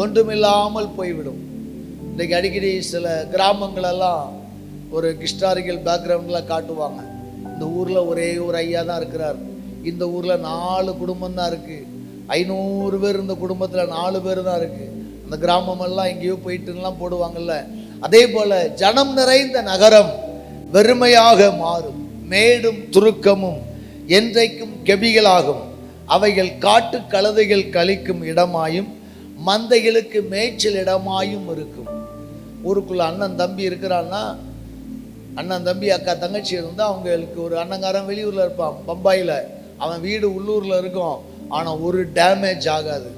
ஒன்றுமில்லாமல் போய்விடும். இன்றைக்கு அடிக்கடி சில கிராமங்களெல்லாம் ஒரு ஹிஸ்டாரிக்கல் பேக்ரவுண்டில் காட்டுவாங்க. இந்த ஊரில் ஒரே ஒரு ஐயா தான் இருக்கிறார், இந்த ஊரில் 4 குடும்பம் தான் இருக்குது, 500 பேர் இந்த குடும்பத்தில் 4 பேர் தான் இருக்குது. அந்த கிராமமெல்லாம் எங்கேயோ போயிட்டுலாம் போடுவாங்கல்ல. அதே போல் ஜனம் நிறைந்த நகரம் வெறுமையாக மாறும், மேடும் துருக்கமும் என்றைக்கும் கெபிகளாகும். அவைகள் காட்டு கழுதைகள் கழிக்கும் இடமாயும் மந்தைகளுக்கு மேய்ச்சல் இடமாயும் இருக்கும். ஊருக்குள்ள அண்ணன் தம்பி இருக்கிறான்னா, அண்ணன் தம்பி அக்கா தங்கச்சி இருந்தால் அவங்களுக்கு ஒரு அண்ணங்காரன் வெளியூரில் இருப்பான், பம்பாயில், அவன் வீடு உள்ளூரில் இருக்கும், ஆனால் ஒரு டேமேஜ் ஆகாது.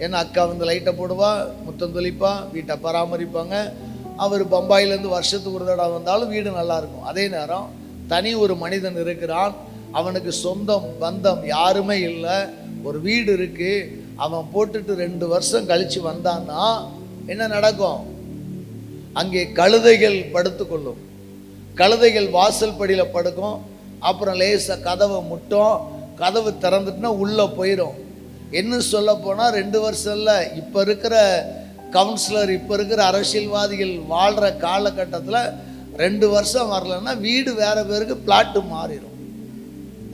ஏன்னா அக்கா வந்து லைட்டை போடுவா, முத்தம் தொளிப்பா, வீட்டை பராமரிப்பாங்க. அவர் பம்பாயிலேருந்து வருஷத்துக்கு ஒரு தடவை வந்தாலும் வீடு நல்லா இருக்கும். அதே நேரம் தனி ஒரு மனிதன் இருக்கிறான், அவனுக்கு சொந்தம் பந்தம் யாருமே இல்லை, ஒரு வீடு இருக்குது, அவன் போட்டுட்டு 2 வருஷம் கழித்து வந்தான்னா என்ன நடக்கும்? அங்கே கழுதைகள் படுத்துக்கொள்ளும், கழுதைகள் வாசல் படியில் படுக்கும். அப்புறம் லேசாக கதவை முட்டும், கதவு திறந்துட்டுனா உள்ளே போயிடும். என்ன சொல்ல போனால் 2 வருஷம் இல்லை, இப்போ இருக்கிற கவுன்சிலர், இப்போ இருக்கிற அரசியல்வாதிகள் வாழ்கிற காலகட்டத்தில் 2 வருஷம் வரலன்னா வீடு வேறு பேருக்கு பிளாட்டு மாறிடும்.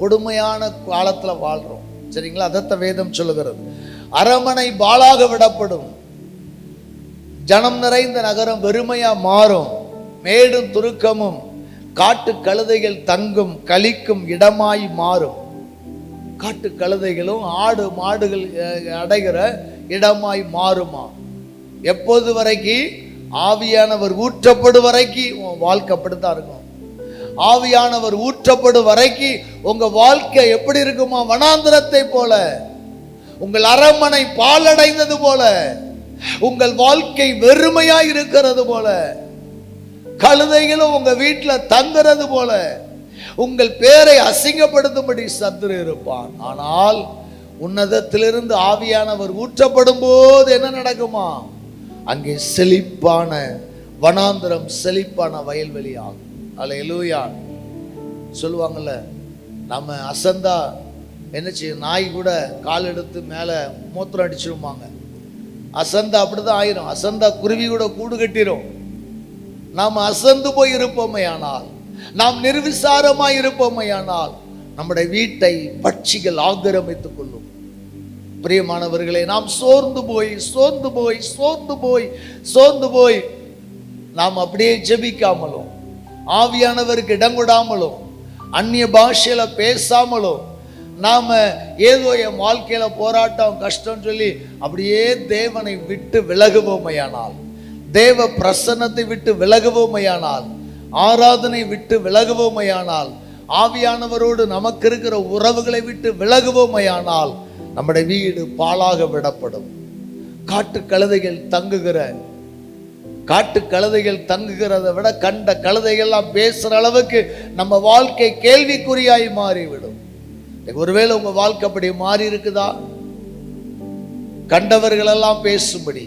கொடுமையான காலத்தில் வாழ்கிறோம், சரிங்களா? அதைத்தான் வேதம் சொல்லுகிறது. அரமனை பாழாக விடப்படும், ஜனம் நிறைந்த நகரம் வெறுமையாக மாறும், மேடும் துருக்கமும் காட்டு கழுதைகள் தங்கும் கழிக்கும் இடமாய் மாறும். காட்டு கழுதைகளும் ஆடு மாடுகள் அடைகிற இடமாய் மாறுமா? எப்போது வரைக்கும்? ஆவியானவர் ஊற்றப்படும் வரைக்கும் உன் வாழ்க்கை அப்படித்தான் இருக்கும். ஆவியானவர் ஊற்றப்படும் வரைக்கும் உங்க வாழ்க்கை எப்படி இருக்குமா? வனாந்திரத்தை போல, உங்கள் அரமனை பாலடைந்தது போல, உங்கள் வாழ்க்கை வெறுமையாய் இருக்கிறது போல, கழுதைகளும் உங்க வீட்டில் தங்குறது போல, உங்கள் பேரை அசிங்கப்படுத்தும்படி சத்துரு இருப்பான். ஆனால் உன்னதத்திலிருந்து ஆவியானவர் ஊற்றப்படும் போது என்ன நடக்குமா? அங்கே செழிப்பான வனாந்தரம் செழிப்பான வயல்வெளி ஆகும். அல்லேலூயா. சொல்லுவாங்கல்ல, நம்ம அசந்தா என்ன செய்யும், நாய் கூட கால் எடுத்து மேலே மூத்திரம் அடிச்சிருவாங்க. அசந்தா அப்படிதான் ஆயிரும். அசந்தா குருவி கூட கூடு கட்டிரும். நாம் அசந்து போய் இருப்போமையானால், நாம் நிர்விசாரமாய் இருப்போமையானால் நம்முடைய வீட்டை பட்சிகள் ஆக்கிரமித்துக் கொள்ளும். பிரியமானவர்களே, நாம் சோர்ந்து போய் நாம் அப்படியே ஜெபிக்காமலும், ஆவியானவருக்கு இடம் கொடாமலும், அந்நிய பாஷையில பேசாமலும், நாம ஏதோ என் வாழ்க்கையில போராட்டம் கஷ்டம் சொல்லி அப்படியே தேவனை விட்டு விலகுவோமையானால், தேவ பிரசன்னத்தை விட்டு விலகுவோமையானால், ஆராதனை விட்டு விலகுவோமையானால், ஆவியானவரோடு நமக்கு இருக்கிற உறவுகளை விட்டு விலகுவோமையானால் நம்முடைய வீடு பாழாக விடப்படும். காட்டு கழுதைகள் தங்குகிறதை விட கண்ட கழுதைகள்லாம் பேசுற அளவுக்கு நம்ம வாழ்க்கை கேள்விக்குறியாய் மாறிவிடும். ஒருவேளை உங்க வாழ்க்கை அப்படி மாறி இருக்குதா? கண்டவர்களெல்லாம் பேசும்படி,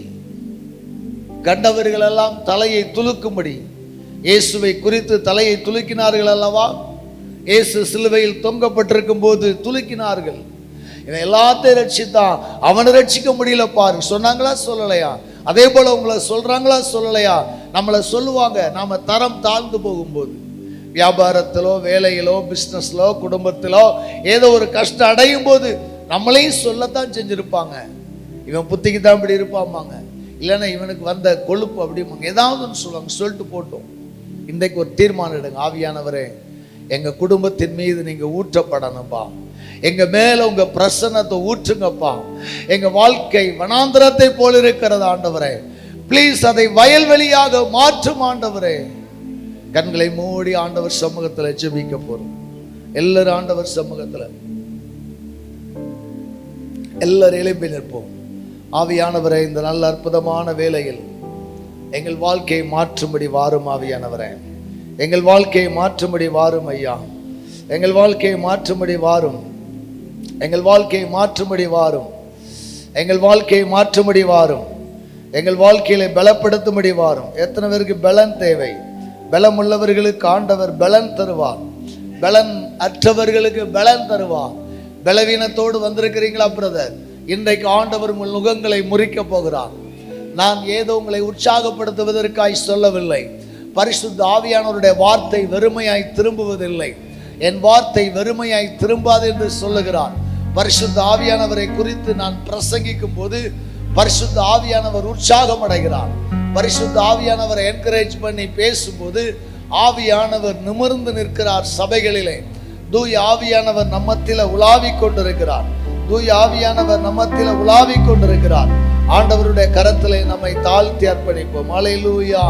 கண்டவர்களெல்லாம் தலையை துலுக்கும்படி, இயேசுவை குறித்து தலையை துலுக்கினார்கள் அல்லவா? இயேசு சிலுவையில் தொங்கப்பட்டிருக்கும் போது துலுக்கினார்கள். இவன் எல்லாத்தையும் ரட்சித்தான், அவனை ரட்சிக்க முடியல பாரு சொன்னாங்களா சொல்லலையா? அதே போல உங்களை சொல்றாங்களா சொல்லலையா? நம்மளை சொல்லுவாங்க. நாம தரம் தாழ்ந்து போகும்போது, வியாபாரத்திலோ வேலையிலோ பிஸ்னஸ்லோ குடும்பத்திலோ ஏதோ ஒரு கஷ்டம் அடையும் போது நம்மளையும் சொல்லத்தான் செஞ்சிருப்பாங்க. இவன் புத்திக்கு தான் இப்படி இருப்பாமாங்க, இல்லைன்னா இவனுக்கு வந்த கொழுப்பு அப்படிம்பாங்க, ஏதாவது ஒன்று சொல்லுவாங்க. சொல்லிட்டு போட்டோம். இன்றைக்கு ஒரு தீர்மானம் எடுங்க. ஆவியானவரே, எங்க குடும்பத்தின் மீது நீங்க ஊற்றப்படணும்பா, எங்க மேல உங்க பிரசன்னத்தை ஊற்றுங்கப்பா. எங்க வாழ்க்கை வனாந்திரத்தை போல இருக்கிறது ஆண்டவரே, பிளீஸ் அதை வயல்வெளியாக மாற்றும் ஆண்டவரே. கண்களை மூடி ஆண்டவர் சமூகத்துல ஜெபிக்க போறோம். எல்லாரும் ஆண்டவர் சமூகத்துல எல்லாரும் எழுப்பி நிற்போம். ஆவியானவரே, இந்த நல்ல அற்புதமான வேளையில் எங்கள் வாழ்க்கையை மாற்றும்படி வாரும். ஆவியானவரே, எங்கள் வாழ்க்கையை மாற்றும்படி வாரும் ஐயா. எங்கள் வாழ்க்கையை மாற்றும்படி வாரும். எங்கள் வாழ்க்கையை மாற்றும்படி வாரும். எங்கள் வாழ்க்கையை மாற்றும்படி வாரும். எங்கள் வாழ்க்கையில பலப்படுத்தும்படி வாரும். எத்தனை பேருக்கு பலன் தேவை? பலம் உள்ளவர்களுக்கு ஆண்டவர் பலன் தருவார். பலன் அற்றவர்களுக்கு பலன் தருவார். பலவீனத்தோடு வந்திருக்கிறீங்களா பிரதர்? இன்றைக்கு ஆண்டவர் உங்கள் நுகங்களை முறிக்க போகிறார். நான் ஏதோ உங்களை உற்சாகப்படுத்துவதற்காய் சொல்லவில்லை. பரிசுத்த ஆவியானவருடைய வார்த்தை வெறுமையாய் திரும்புவதில்லை. என் வார்த்தை வெறுமையாய் திரும்பாது என்று சொல்லுகிறார். பரிசுத்த ஆவியானவரை குறித்து நான் பிரசங்கிக்கும் போது பரிசுத்த ஆவியானவர் உற்சாகம் அடைகிறார். பரிசுத்த ஆவியானவரை என்கரேஜ் பண்ணி பேசும்போது ஆவியானவர் நிமிர்ந்து நிற்கிறார். சபைகளிலே தூய ஆவியானவர் நம்மத்தில உலாவிக் கொண்டிருக்கிறார். தூய ஆவியானவர் நம்மத்தில உலாவிக் கொண்டிருக்கிறார். ஆண்டவருடைய கரத்திலே நம்மை தாழ்த்தி அர்ப்பணிப்போம். அல்லேலூயா.